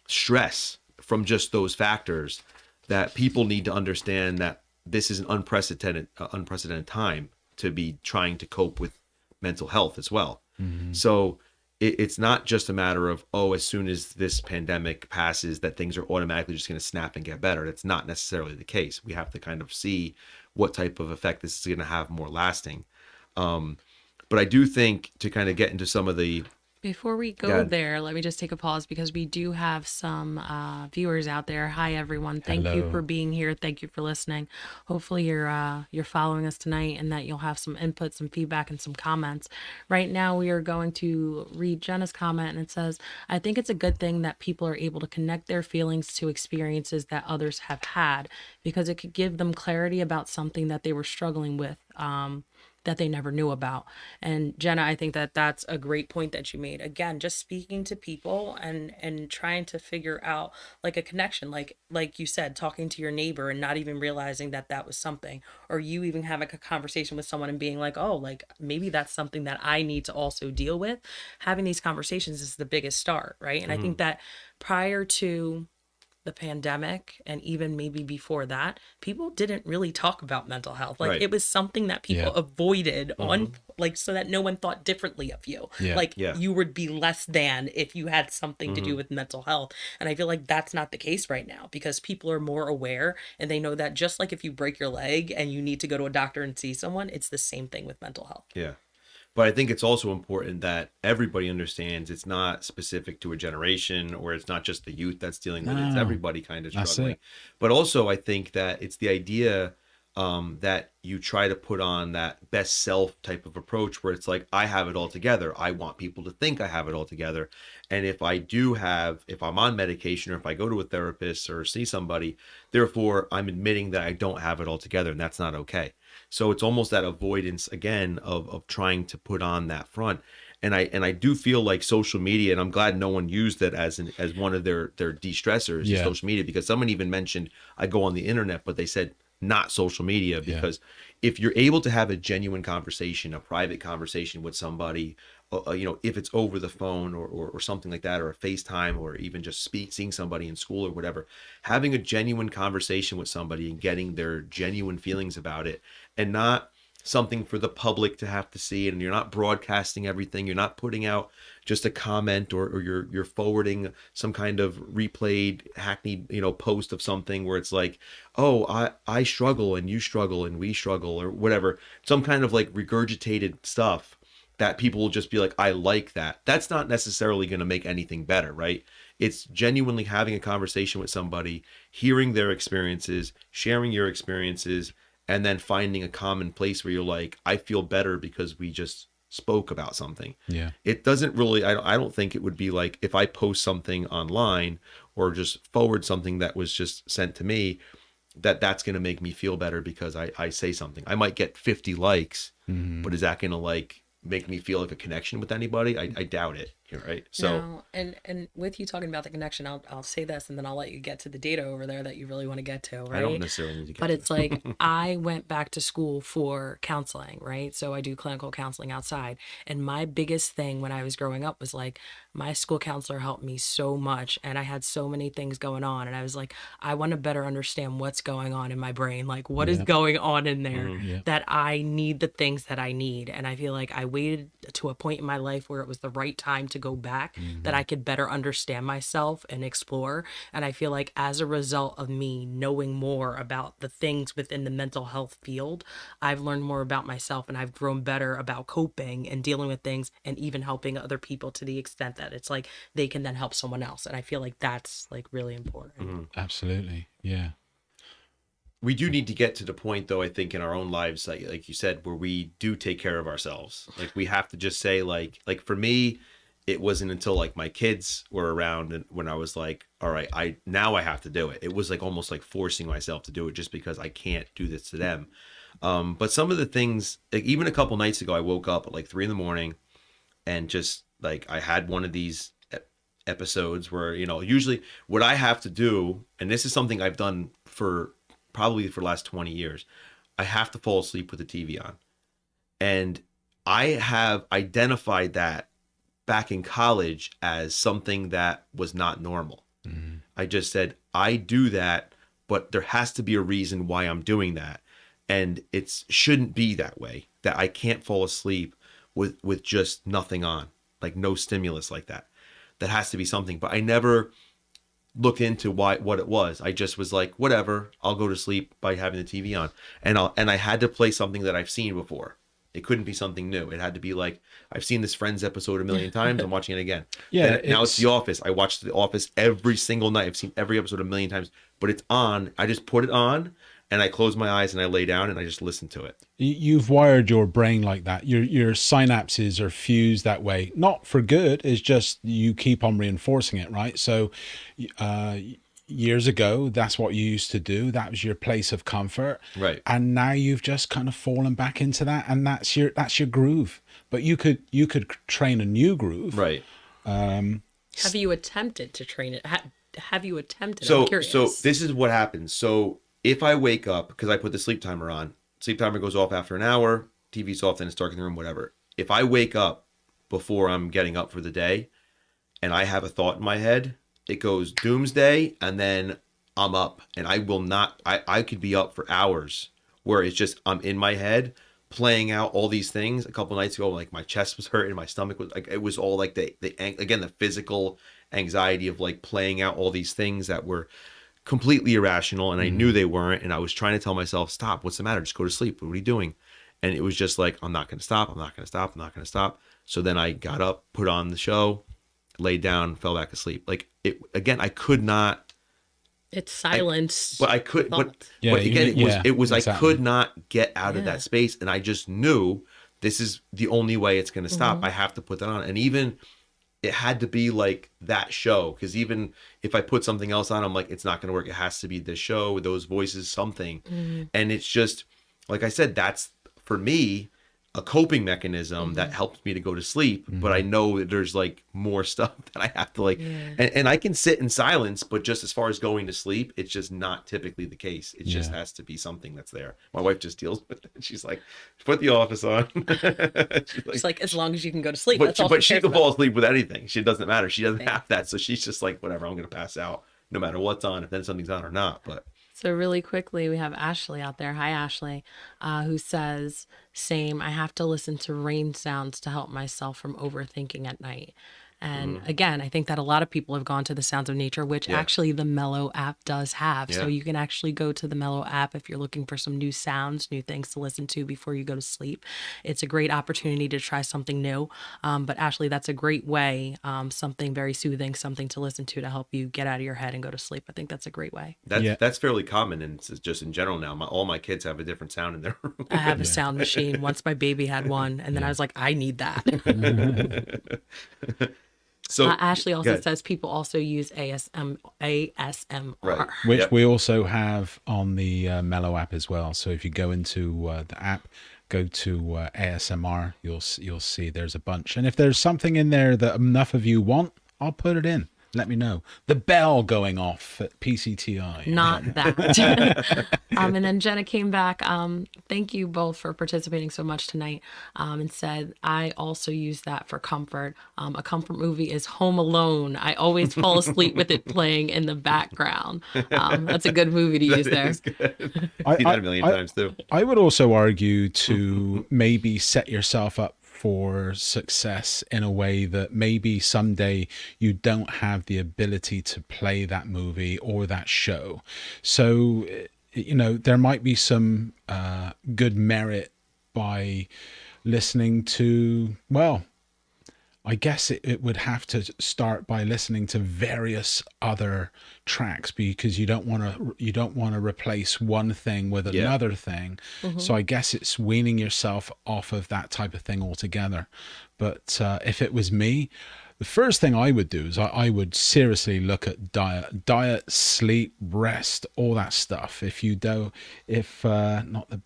stress from just those factors that people need to understand that this is an unprecedented time to be trying to cope with mental health as well. So it's not just a matter of, oh, as soon as this pandemic passes, that things are automatically just going to snap and get better. That's not necessarily the case. We have to kind of see what type of effect this is going to have more lasting. But I do think to kind of get into some of the... Before we go there, let me just take a pause because we do have some viewers out there. Hi, everyone. Thank you for being here. Thank you for listening. Hopefully you're following us tonight and that you'll have some input, some feedback, and some comments. Right now, we are going to read Jenna's comment, and it says, I think it's a good thing that people are able to connect their feelings to experiences that others have had, because it could give them clarity about something that they were struggling with, that they never knew about. And Jenna, I think that that's a great point that you made. Again, just speaking to people and trying to figure out like a connection, like you said, talking to your neighbor and not even realizing that that was something, or you even having a conversation with someone and being like, oh, like maybe that's something that I need to also deal with. Having these conversations is the biggest start, right? And I think that prior to the pandemic and even maybe before that, people didn't really talk about mental health. Like Right. it was something that people Yeah. avoided on, like, so that no one thought differently of you. Yeah. Like Yeah. you would be less than if you had something to do with mental health. And I feel like that's not the case right now because people are more aware and they know that just like if you break your leg and you need to go to a doctor and see someone, it's the same thing with mental health. Yeah. But I think it's also important that everybody understands it's not specific to a generation, or it's not just the youth that's dealing with it. It's No. everybody kind of That's struggling. it. But also, I think that it's the idea that you try to put on that best self type of approach where it's like, I have it all together. I want people to think I have it all together. And if I'm on medication or if I go to a therapist or see somebody, therefore I'm admitting that I don't have it all together, and that's not okay. So it's almost that avoidance again of trying to put on that front. And I do feel like social media, and I'm glad no one used it as one of their de-stressors, is Yeah. social media, because someone even mentioned I go on the internet, but they said not social media, because if you're able to have a genuine conversation, a private conversation with somebody, if it's over the phone or something like that, or a FaceTime, or even just seeing somebody in school or whatever, having a genuine conversation with somebody and getting their genuine feelings about it, and not something for the public to have to see, and you're not broadcasting everything, you're not putting out just a comment, or you're forwarding some kind of replayed hackneyed post of something where it's like, oh, I struggle and you struggle and we struggle, or whatever, some kind of like regurgitated stuff that people will just be like, I like that. That's not necessarily going to make anything better, right? It's genuinely having a conversation with somebody, hearing their experiences, sharing your experiences, and then finding a common place where you're like, I feel better because we just spoke about something. Yeah. It doesn't really, I don't think it would be like if I post something online or just forward something that was just sent to me, that's going to make me feel better because I say something. I might get 50 likes, but is that going to like make me feel like a connection with anybody? I doubt it. Right. So No, and with you talking about the connection, I'll say this and then I'll let you get to the data over there that you really want to get to, right? I don't necessarily need to get But to it's like I went back to school for counseling, right? So I do clinical counseling outside. And my biggest thing when I was growing up was like my school counselor helped me so much and I had so many things going on. And I was like, I want to better understand what's going on in my brain. Like what is going on in there that I need the things that I need. And I feel like I waited to a point in my life where it was the right time to go back, that I could better understand myself and explore. And I feel like as a result of me knowing more about the things within the mental health field, I've learned more about myself and I've grown better about coping and dealing with things and even helping other people to the extent that it's like they can then help someone else. And I feel like that's like really important. Absolutely. Yeah. we do need to get to the point, though, I think, in our own lives, like you said, where we do take care of ourselves. Like we have to just say, like for me, it wasn't until like my kids were around and when I was like, all right, I have to do it. It was like almost like forcing myself to do it just because I can't do this to them. But some of the things, like even a couple nights ago, I woke up at like 3 a.m. and just like I had one of these episodes where, usually what I have to do, and this is something I've done probably for the last 20 years, I have to fall asleep with the TV on. And I have identified that back in college as something that was not normal. Mm-hmm. I just said, I do that, but there has to be a reason why I'm doing that. And it shouldn't be that way, that I can't fall asleep with just nothing on, like no stimulus like that. That has to be something. But I never looked into what it was. I just was like, whatever, I'll go to sleep by having the TV on. And I had to play something that I've seen before. It couldn't be something new. It had to be like, I've seen this Friends episode a million times. I'm watching it again. Yeah. Now it's The Office. I watch The Office every single night. I've seen every episode a million times, but it's on. I just put it on and I close my eyes and I lay down and I just listen to it. You've wired your brain like that. Your synapses are fused that way. Not for good. It's just you keep on reinforcing it, right? So, years ago, that's what you used to do. That was your place of comfort, right? And now you've just kind of fallen back into that, and that's your groove. But you could train a new groove, right? Have you attempted to train it? Have you attempted? So, I'm curious. So this is what happens. So if I wake up, because I put the sleep timer on, sleep timer goes off after an hour, TV's off, then it's dark in the room, whatever. If I wake up before I'm getting up for the day, and I have a thought in my head, it goes doomsday, and then I'm up, and I will not. I could be up for hours, where it's just I'm in my head playing out all these things. A couple nights ago, like my chest was hurting, my stomach was like, it was all like the physical anxiety of like playing out all these things that were completely irrational, and I knew they weren't, and I was trying to tell myself, stop, what's the matter, just go to sleep, what are you doing? And it was just like, I'm not going to stop, I'm not going to stop, I'm not going to stop. So then I got up, put on the show, laid down, fell back asleep. Like, it again, I could not. It's silence. But I could, but Yeah, again, it was exactly. I could not get out of that space, and I just knew this is the only way it's going to stop. I have to put that on, and even it had to be like that show, because even if I put something else on, I'm like, it's not going to work. It has to be this show with those voices, something, and it's just like I said, that's for me a coping mechanism that helps me to go to sleep. But I know that there's like more stuff that I have to like, and I can sit in silence, but just as far as going to sleep, it's just not typically the case. It just has to be something that's there. My wife just deals with it. She's like, put the Office on. She's like, as long as you can go to sleep. But That's all she cares can about. fall asleep with anything. She doesn't matter. She doesn't have that. So she's just like, whatever, I'm going to pass out no matter what's on, if then something's on or not. But So really quickly, we have Ashley out there. Hi, Ashley, who says, same, I have to listen to rain sounds to help myself from overthinking at night. And again, I think that a lot of people have gone to the sounds of nature, which actually the Mellow app does have. So you can actually go to the Mellow app if you're looking for some new sounds, new things to listen to before you go to sleep. It's a great opportunity to try something new. But Ashley, that's a great way, something very soothing, something to listen to help you get out of your head and go to sleep. I think that's a great way. that's fairly common, and it's just in general now. All my kids have a different sound in their room. I have a sound machine. Once my baby had one, and then I was like, I need that. So Ashley also says people also use ASMR. Right. Which we also have on the Mellow app as well. So if you go into the app, go to ASMR, you'll see there's a bunch. And if there's something in there that enough of you want, I'll put it in. Let me know. The bell going off at PCTI. Not that. And then Jenna came back. Thank you both for participating so much tonight. And said, I also use that for comfort. A comfort movie is Home Alone. I always fall asleep with it playing in the background. That's a good movie to use there. Seen that a million times too. I would also argue to maybe set yourself up for success in a way that maybe someday you don't have the ability to play that movie or that show. So, you know, there might be some good merit by listening to, well, I guess it would have to start by listening to various other tracks, because you don't want to replace one thing with another thing. So I guess it's weaning yourself off of that type of thing altogether. But if it was me, the first thing I would do is I would seriously look at diet, sleep, rest, all that stuff. If you do, not the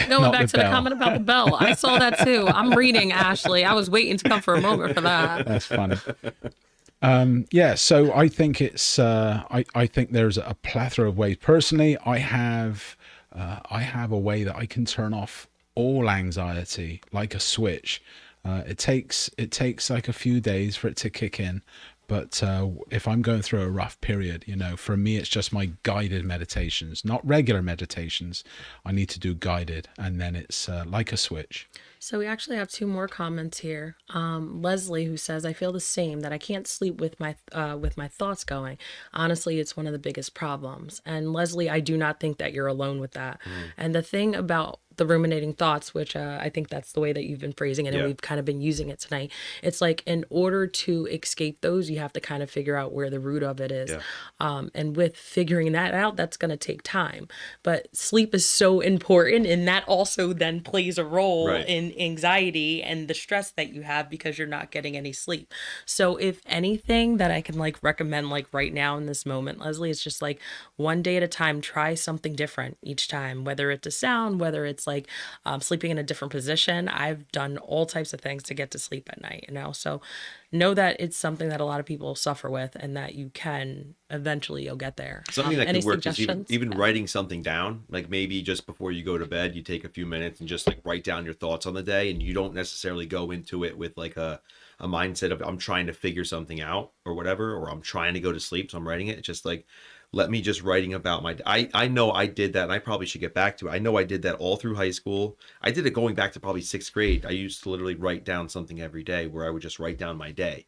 Going back to the comment about the bell, I saw that too. I'm reading, Ashley. I was waiting to come for a moment for that. That's funny. So I think it's I think there's a plethora of ways. Personally, I have a way that I can turn off all anxiety like a switch. It takes like a few days for it to kick in, but if I'm going through a rough period, you know, for me it's just my guided meditations, not regular meditations. I need to do guided, and then it's like a switch. So we actually have two more comments here. Leslie, who says, I feel the same, that I can't sleep with my thoughts going. Honestly, it's one of the biggest problems. And Leslie, I do not think that you're alone with that. And the thing about the ruminating thoughts, which I think that's the way that you've been phrasing it, and we've kind of been using it tonight. It's like, in order to escape those, you have to kind of figure out where the root of it is. And with figuring that out, that's going to take time. But sleep is so important, and that also then plays a role in anxiety and the stress that you have because you're not getting any sleep. So if anything that I can like recommend like right now in this moment, Leslie, it's just like one day at a time, try something different each time, whether it's a sound, whether it's like sleeping in a different position. I've done all types of things to get to sleep at night, you know? So know that it's something that a lot of people suffer with, and that you can eventually, you'll get there. Something that Any could work is suggestions? even writing something down. Like maybe just before you go to bed, you take a few minutes and just like write down your thoughts on the day, and you don't necessarily go into it with like a a mindset of I'm trying to figure something out or whatever, or I'm trying to go to sleep, so I'm writing it. It's just like, let me just writing about my, I know I did that, and I probably should get back to it. I know I did that all through high school. I did it going back to probably 6th grade. I used to literally write down something every day, where I would just write down my day.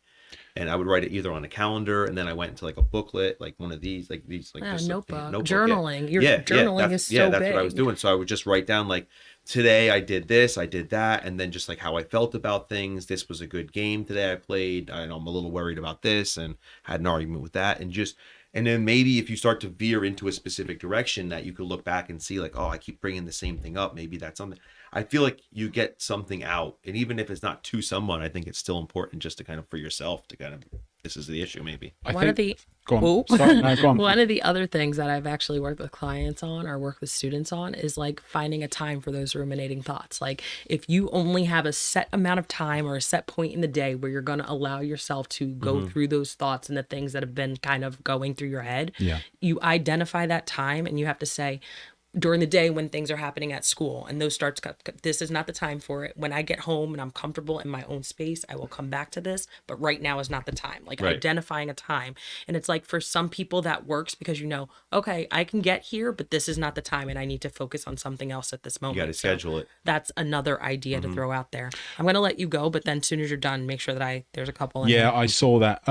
And I would write it either on a calendar, and then I went into like a booklet, like one of these, like just notebook. notebook. Journaling. Yeah. Journaling is so that's big. what I was doing. So I would just write down like, today I did this, I did that, and then just like how I felt about things. This was a good game today I played. I'm a little worried about this, and had an argument with that, and then maybe if you start to veer into a specific direction, that you could look back and see like, oh, I keep bringing the same thing up. Maybe that's something. I feel like you get something out, and even if it's not to someone, I think it's still important just to kind of for yourself to kind of, this is the issue maybe. Go on. Oh. Sorry, no, go on. One of the other things that I've actually worked with clients on or work with students on is like finding a time for those ruminating thoughts. Like if you only have a set amount of time or a set point in the day where you're going to allow yourself to go through those thoughts and the things that have been kind of going through your head, you identify that time, and you have to say, during the day when things are happening at school and those starts, this is not the time for it. When I get home and I'm comfortable in my own space, I will come back to this, but right now is not the time. Like identifying a time. And it's like for some people that works because okay, I can get here, but this is not the time, and I need to focus on something else at this moment. You got to schedule it. That's another idea to throw out there. I'm going to let you go, but then as soon as you're done, make sure that there's a couple in Yeah, there. I saw that.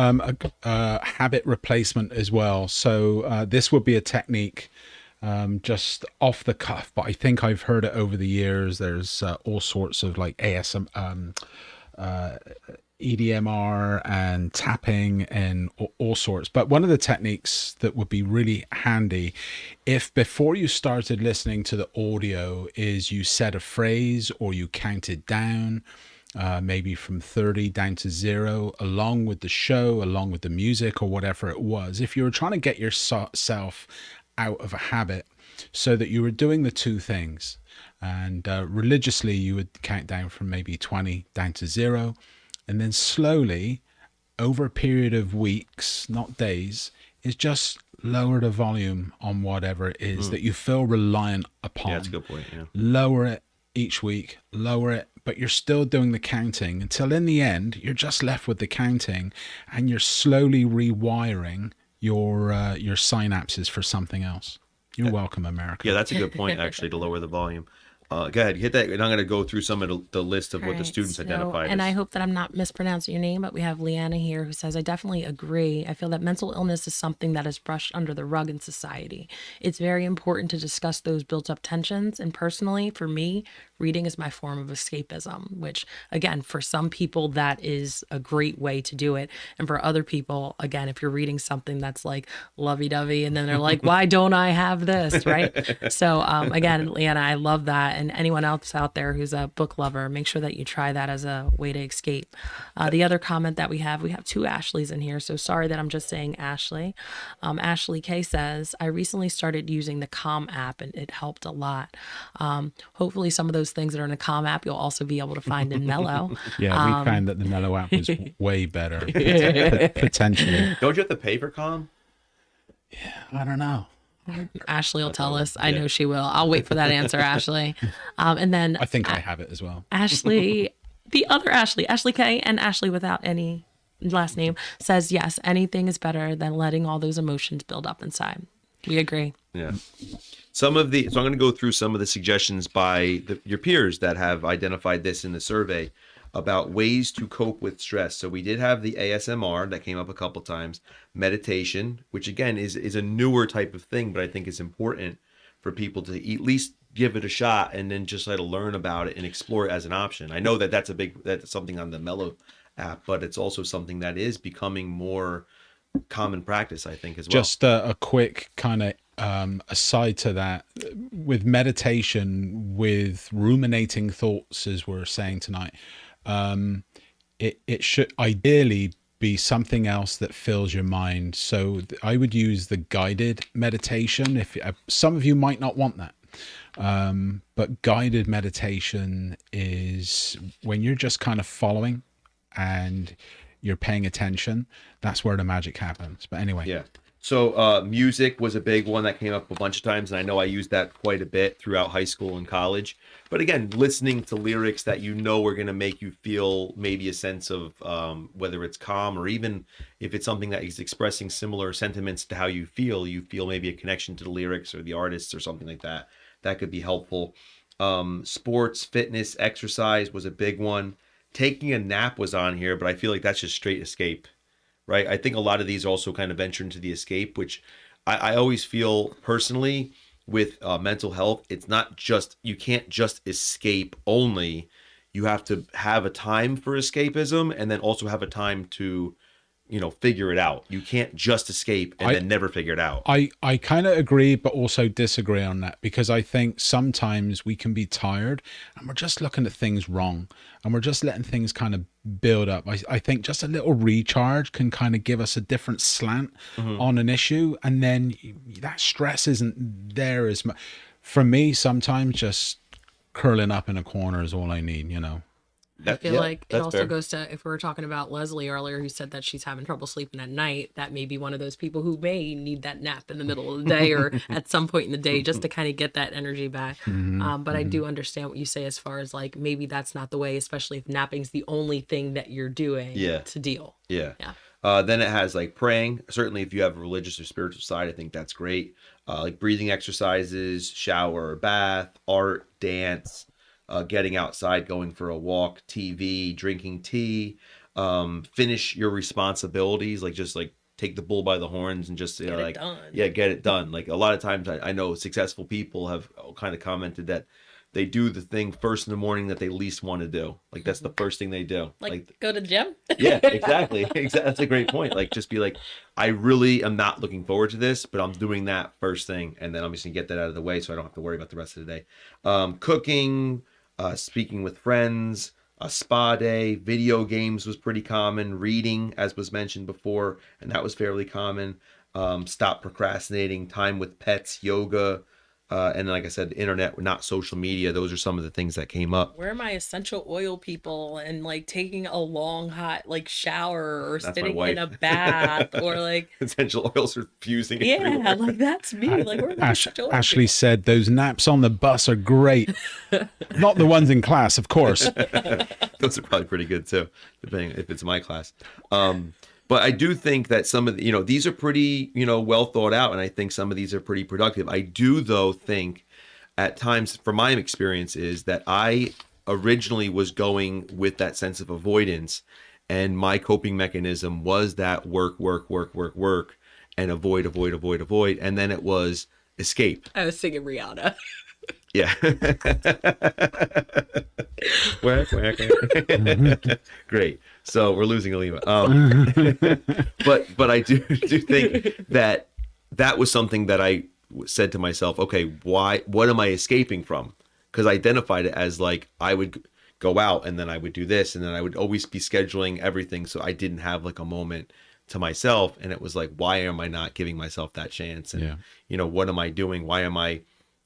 Habit replacement as well. So this would be a technique just off the cuff, but I think I've heard it over the years. There's all sorts of like EDMR and tapping and all sorts. But one of the techniques that would be really handy, if before you started listening to the audio, is you said a phrase or you counted down, maybe from 30 down to 0, along with the show, along with the music or whatever it was. If you were trying to get yourself out of a habit, so that you were doing the two things, and religiously you would count down from maybe 20 down to 0, and then slowly over a period of weeks, not days, is just lower the volume on whatever it is that you feel reliant upon. Yeah, that's a good point. Yeah. Lower it each week, lower it, but you're still doing the counting until in the end you're just left with the counting, and you're slowly rewiring your synapses for something else. You're welcome, America. Yeah, that's a good point, actually, to lower the volume. Go ahead, hit that, and I'm going to go through some of the list of what the students identified. And as. I hope that I'm not mispronouncing your name, but we have Leanna here who says, I definitely agree. I feel that mental illness is something that is brushed under the rug in society. It's very important to discuss those built up tensions. And personally, for me, reading is my form of escapism, which again, for some people, that is a great way to do it. And for other people, again, if you're reading something that's like lovey-dovey and then they're like, why don't I have this? Right. So again, Leanna, I love that. And anyone else out there who's a book lover, make sure that you try that as a way to escape. The other comment that we have 2 Ashleys in here. So sorry that I'm just saying Ashley. Ashley K says, I recently started using the Calm app and it helped a lot. Hopefully some of those things that are in the Calm app, you'll also be able to find in Mellow. Yeah, we found that the Mellow app was way better, potentially. Don't you have to pay for Calm? Yeah, I don't know. Ashley will tell us. I know she will. I'll wait for that answer, Ashley. And then I think I have it as well. Ashley, the other Ashley, Ashley K, and Ashley without any last name, says, yes, anything is better than letting all those emotions build up inside. We agree. Yeah. So I'm going to go through some of the suggestions by your peers that have identified this in the survey about ways to cope with stress. So we did have the ASMR that came up a couple times, meditation, which again is a newer type of thing, but I think it's important for people to at least give it a shot and then just to learn about it and explore it as an option. I know that that's something on the Mellow app, but it's also something that is becoming more common practice, I think, as well. Just a quick kind of aside to that, with meditation, with ruminating thoughts, as we're saying tonight, it should ideally be something else that fills your mind. So I would use the guided meditation. If some of you might not want that, but guided meditation is when you're just kind of following and you're paying attention. That's where the magic happens. But anyway, yeah. So music was a big one that came up a bunch of times, and I know I used that quite a bit throughout high school and college. But again, listening to lyrics that you know are going to make you feel maybe a sense of whether it's calm, or even if it's something that is expressing similar sentiments to how you feel maybe a connection to the lyrics or the artists or something like that. That could be helpful. Sports, fitness, exercise was a big one. Taking a nap was on here, but I feel like that's just straight escape, right? I think a lot of these also kind of venture into the escape, which I always feel personally with mental health. It's not just, you can't just escape only. You have to have a time for escapism and then also have a time to, figure it out. You can't just escape and then never figure it out. I kind of agree, but also disagree on that, because I think sometimes we can be tired and we're just looking at things wrong and we're just letting things kind of build up. I think just a little recharge can kind of give us a different slant on an issue, and then that stress isn't there as much. For me, sometimes just curling up in a corner is all I need, I feel like it also goes to, if we were talking about Leslie earlier, who said that she's having trouble sleeping at night, that may be one of those people who may need that nap in the middle of the day or at some point in the day just to kind of get that energy back. But I do understand what you say as far as like, maybe that's not the way, especially if napping's the only thing that you're doing to deal. Yeah. Then it has like praying. Certainly if you have a religious or spiritual side, I think that's great. Like breathing exercises, shower or bath, art, dance, getting outside, going for a walk, TV, drinking tea, finish your responsibilities, like just like take the bull by the horns and just get it done. Like a lot of times I know successful people have kind of commented that they do the thing first in the morning that they least want to do. Like that's the first thing they do. Like go to the gym? Yeah, exactly. That's a great point. Like just be like, I really am not looking forward to this, but I'm doing that first thing. And then I'm just gonna get that out of the way so I don't have to worry about the rest of the day. Cooking, speaking with friends, a spa day, video games was pretty common, reading, as was mentioned before, and that was fairly common. Stop procrastinating, time with pets, yoga, and like I said, the internet, not social media. Those are some of the things that came up. Where are my essential oil people and like taking a long hot like shower or sitting in a bath or like essential oils are fusing. Yeah, everywhere. like that's me. Like where are my essential oil Ashley people? said those naps on the bus are great. Not the ones in class, of course. Those are probably pretty good too, depending if it's my class. But I do think that some of the, these are pretty, well thought out. And I think some of these are pretty productive. I do, though, think at times, from my experience, is that I originally was going with that sense of avoidance. And my coping mechanism was that work, and avoid. And then it was escape. I was singing Rihanna. Yeah. Great. So we're losing Alima. But I do think that was something that I said to myself, okay, what am I escaping from? Because I identified it as like, I would go out and then I would do this, and then I would always be scheduling everything. So I didn't have like a moment to myself. And it was like, why am I not giving myself that chance? And, what am I doing? Why am I,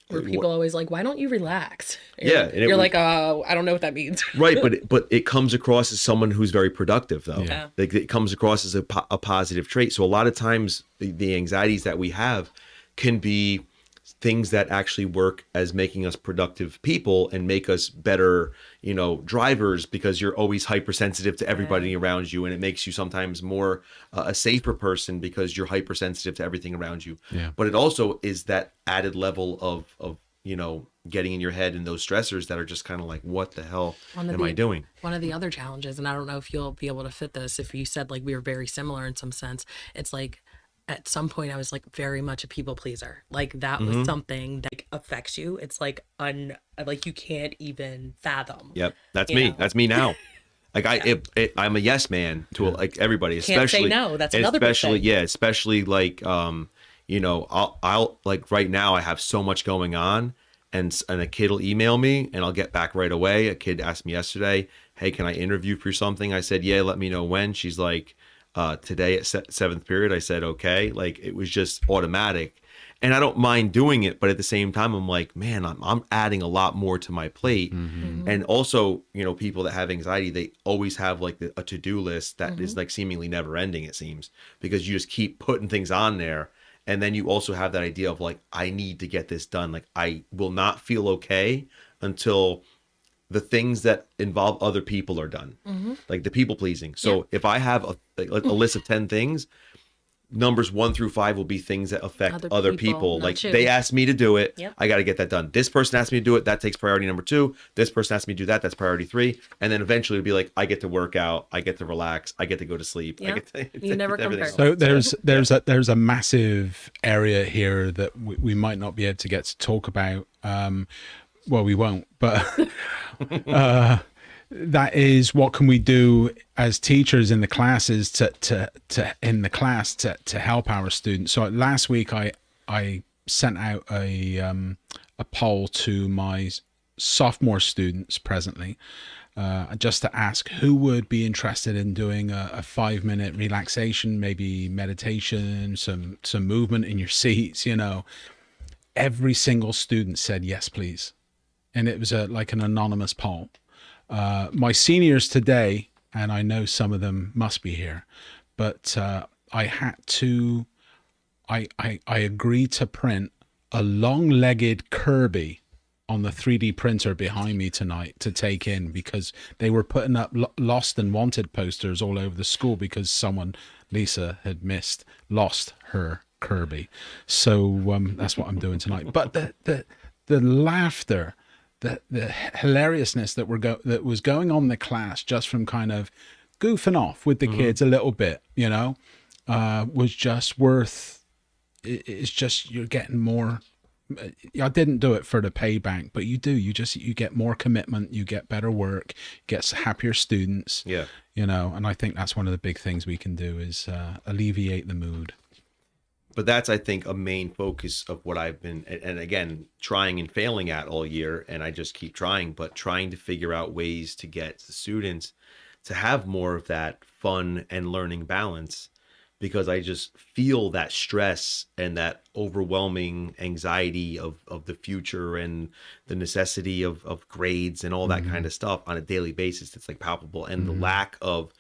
where people always like, why don't you relax? And you're like, I don't know what that means. Right, but it comes across as someone who's very productive, though. Yeah. Like it comes across as a positive trait. So a lot of times the anxieties that we have can be things that actually work as making us productive people and make us better, drivers, because you're always hypersensitive to everybody around you, and it makes you sometimes more a safer person because you're hypersensitive to everything around you. Yeah. But it also is that added level of getting in your head and those stressors that are just kind of like, what the hell am I doing? One of the other challenges, and I don't know if you'll be able to fit this, if you said like we were very similar in some sense, it's like at some point I was like very much a people pleaser. Like that was something that affects you. It's like like you can't even fathom. Yep. That's me. That's me now. Like I'm a yes man to like everybody, especially can't say no. That's another big thing. Especially like I'll like right now I have so much going on, and a kid will email me and I'll get back right away. A kid asked me yesterday, hey, can I interview for something? I said, yeah, let me know when. She's like, today at seventh period. I said, okay. Like it was just automatic. and I don't mind doing it, but at the same time, I'm like, man, I'm adding a lot more to my plate. And also, people that have anxiety, they always have like a to-do list that is like seemingly never ending, it seems, because you just keep putting things on there. And then you also have that idea of like, I need to get this done. Like, I will not feel okay until the things that involve other people are done, like the people pleasing. So if I have a list of 10 things, numbers 1 through 5 will be things that affect other people. Like, you. they asked me to do it. Yep. I got to get that done. This person asked me to do it. That takes priority number 2. This person asked me to do that. That's priority 3. And then eventually it'll be like, I get to work out. I get to relax. I get to go to sleep. I Yep. get to You never everything compare. else. So there's a massive area here that we might not be able to get to talk about. Well, we won't, but that is, what can we do as teachers in the classes to help our students. So last week I sent out a poll to my sophomore students presently, just to ask who would be interested in doing a 5-minute relaxation, maybe meditation, some movement in your seats. Every single student said yes, please. And it was like an anonymous poll. My seniors today, and I know some of them must be here, but I agreed to print a long-legged Kirby on the 3D printer behind me tonight to take in, because they were putting up lost and wanted posters all over the school because Lisa had lost her Kirby. So that's what I'm doing tonight. But the laughter, the hilariousness that was going on in the class, just from kind of goofing off with the kids a little bit, was just worth. It's just, you're getting more. I didn't do it for the payback, but you get more commitment, you get better work, get happier students. Yeah. And I think that's one of the big things we can do is alleviate the mood. But that's, I think, a main focus of what I've been, and again, trying and failing at all year. And I just keep trying to figure out ways to get the students to have more of that fun and learning balance, because I just feel that stress and that overwhelming anxiety of the future and the necessity of grades and all that kind of stuff on a daily basis. It's like palpable. And the lack of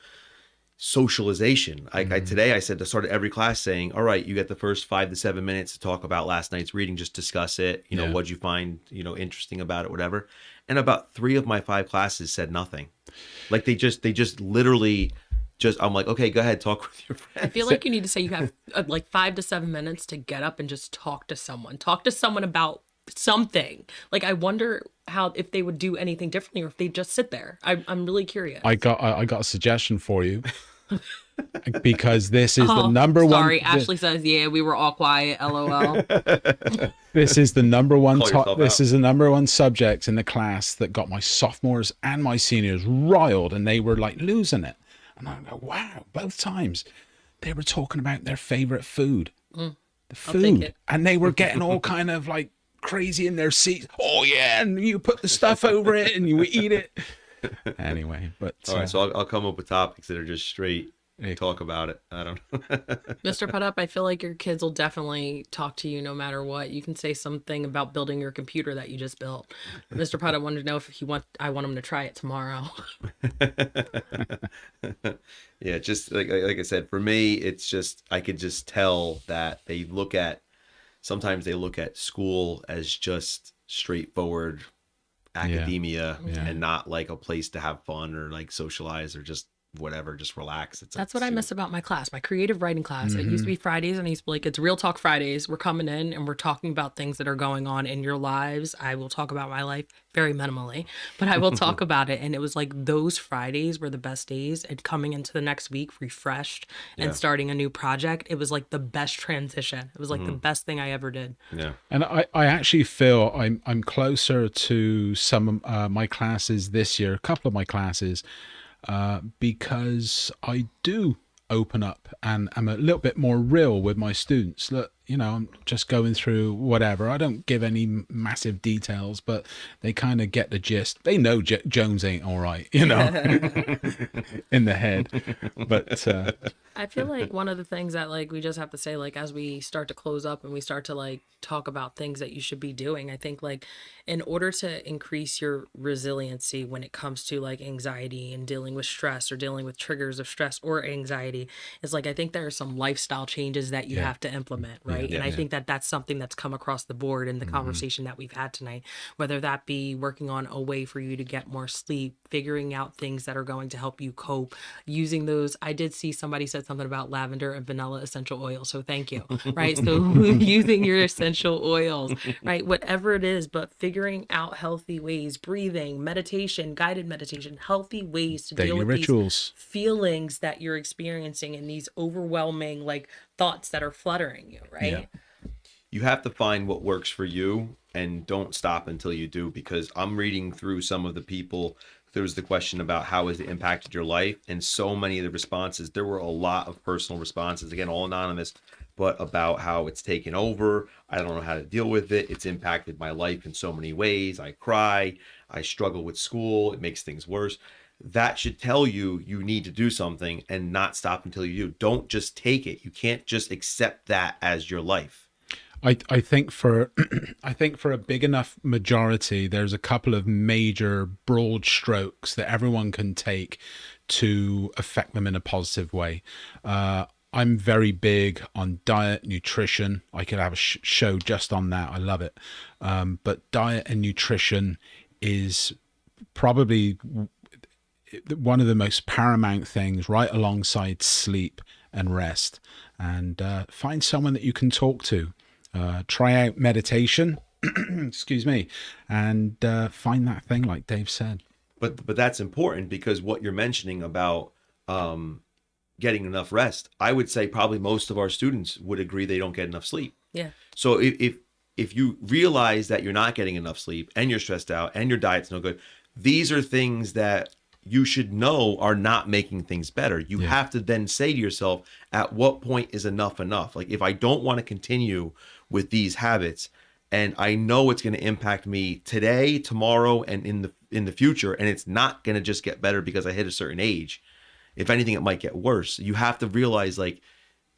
socialization. Today I said to start every class saying, all right, you get the first 5 to 7 minutes to talk about last night's reading, just discuss it, what'd you find, interesting about it, whatever. And about 3 of my 5 classes said nothing. Like they just literally I'm like, okay, go ahead, talk with your friends. I feel like you need to say you have like 5 to 7 minutes to get up and just talk to someone about something. Like, I wonder if they would do anything differently, or if they just sit there. I'm really curious. I got a suggestion for you. Because this is the number one. Sorry, Ashley says, yeah, we were all quiet, LOL. This is the number one. This is the number one subject in the class that got my sophomores and my seniors riled, and they were like losing it. And I go, wow! Both times, they were talking about their favorite food, the food, and they were getting all kind of like crazy in their seats. Oh yeah, and you put the stuff over it, and you eat it. Anyway, but all right, so I'll come up with topics that are just straight talk about it. I don't know. Mr. Putup, I feel like your kids will definitely talk to you no matter what. You can say something about building your computer that you just built. Mr. Putup wanted to know if I want him to try it tomorrow. Yeah, just like I said, for me, it's just, I could just tell that sometimes they look at school as just straightforward academia and not like a place to have fun or like socialize or just whatever, just relax. That's what I miss about my class, my creative writing class. It used to be Fridays, and I used to be like, it's Real Talk Fridays. We're coming in and we're talking about things that are going on in your lives. I will talk about my life very minimally, but I will talk about it. And it was like those Fridays were the best days, and coming into the next week refreshed and starting a new project, it was like the best transition. It was like the best thing I ever did. Yeah. And I actually feel I'm closer to some of my classes this year, a couple of my classes, because I do open up and I'm a little bit more real with my students. Look, I'm just going through whatever. I don't give any massive details, but they kind of get the gist. They know Jones ain't all right, in the head. But I feel like one of the things that like we just have to say, like as we start to close up and we start to like talk about things that you should be doing, I think like in order to increase your resiliency when it comes to like anxiety and dealing with stress or dealing with triggers of stress or anxiety, is like I think there are some lifestyle changes that you have to implement, right? And I think that that's something that's come across the board in the conversation that we've had tonight, whether that be working on a way for you to get more sleep, figuring out things that are going to help you cope, using those. I did see somebody said something about lavender and vanilla essential oil, so thank you, right? So using your essential oils, right? Whatever it is, but figuring out healthy ways, breathing, meditation, guided meditation, healthy ways to deal daily with rituals. these feelings that you're experiencing and these overwhelming like thoughts that are fluttering you, right? Yeah. You have to find what works for you and don't stop until you do, because I'm reading through some of the people. There was the question about how has it impacted your life, and so many of the responses, there were a lot of personal responses, again, all anonymous, but about how it's taken over. I don't know how to deal with it. It's impacted my life in so many ways. I cry. I struggle with school. It makes things worse. That should tell you you need to do something and not stop until you do. Don't just take it. You can't just accept that as your life. I think for I think for a big enough majority, there's a couple of major broad strokes that everyone can take to affect them in a positive way. I'm very big on diet, nutrition. I could have a show just on that. I love it. But diet and nutrition is probably one of the most paramount things, right alongside sleep and rest. And find someone that you can talk to. Try out meditation, excuse me, and find that thing like Dave said. But that's important, because what you're mentioning about getting enough rest, I would say probably most of our students would agree they don't get enough sleep. Yeah. So if you realize that you're not getting enough sleep and you're stressed out and your diet's no good, these are things that you should know are not making things better. You have to then say to yourself, at what point is enough enough? Like, if I don't want to continue with these habits, and I know it's going to impact me today, tomorrow, and in the future, and it's not going to just get better because I hit a certain age. If anything, it might get worse. You have to realize, like,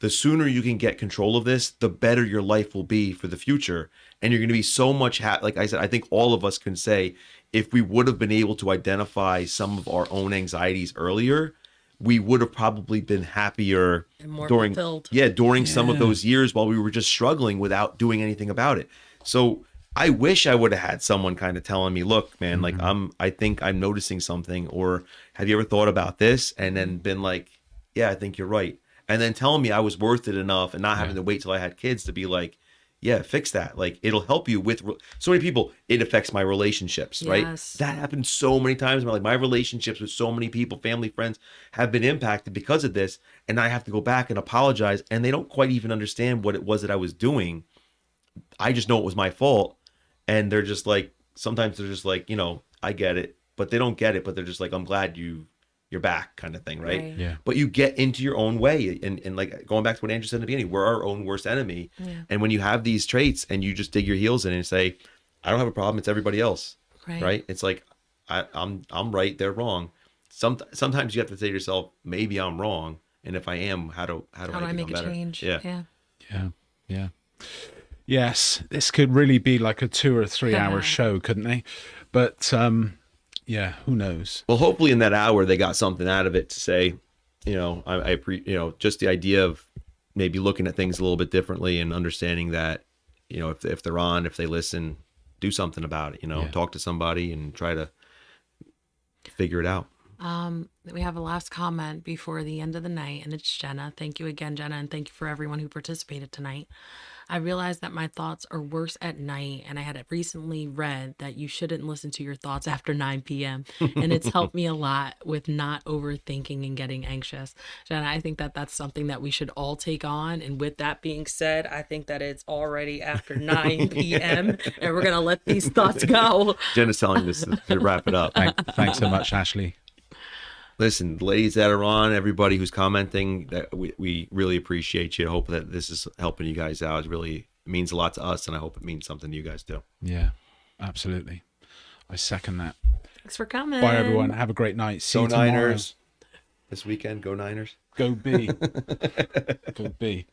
the sooner you can get control of this, the better your life will be for the future. And you're going to be so much like I said, I think all of us can say, if we would have been able to identify some of our own anxieties earlier, we would have probably been happier And more during fulfilled. during some of those years while we were just struggling without doing anything about it. So I wish I would have had someone kind of telling me, look, man, like I think I'm noticing something, or have you ever thought about this? And then been like, yeah, I think you're right. And then telling me I was worth it enough, and not having to wait till I had kids to be like, yeah, fix that. Like, it'll help you with so many people. It affects my relationships, right? Yes. That happened so many times. Like, my relationships with so many people, family, friends, have been impacted because of this. And I have to go back and apologize. And they don't quite even understand what it was that I was doing. I just know it was my fault. And they're just like, sometimes they're just like, I get it, but they don't get it. But they're just like, I'm glad you're back, kind of thing, right? Yeah. But you get into your own way, and like going back to what Andrew said in the beginning, we're our own worst enemy. Yeah. And when you have these traits and you just dig your heels in and say, I don't have a problem, it's everybody else, right? It's like, I'm right, they're wrong. Sometimes you have to say to yourself, maybe I'm wrong, and if I am, how do I make a better? change? Yeah. Yes, this could really be like a 2 or 3 hour show, couldn't they? But yeah, who knows? Well, hopefully in that hour they got something out of it to say, just the idea of maybe looking at things a little bit differently and understanding that, if they're on, if they listen, do something about it, talk to somebody and try to figure it out. We have a last comment before the end of the night, and it's Jenna. Thank you again, Jenna, and thank you for everyone who participated tonight. I realized that my thoughts are worse at night, and I had recently read that you shouldn't listen to your thoughts after 9 p.m. And it's helped me a lot with not overthinking and getting anxious. Jenna, I think that that's something that we should all take on. And with that being said, I think that it's already after 9 p.m. and we're going to let these thoughts go. Jenna's telling this to wrap it up. Thanks so much, Ashley. Listen, ladies that are on, everybody who's commenting, that we really appreciate you. I hope that this is helping you guys out. It means a lot to us, and I hope it means something to you guys too. Yeah, absolutely. I second that. Thanks for coming. Bye, everyone. Have a great night. See Go you tomorrow. Niners. This weekend, go Niners. Go B. Go B.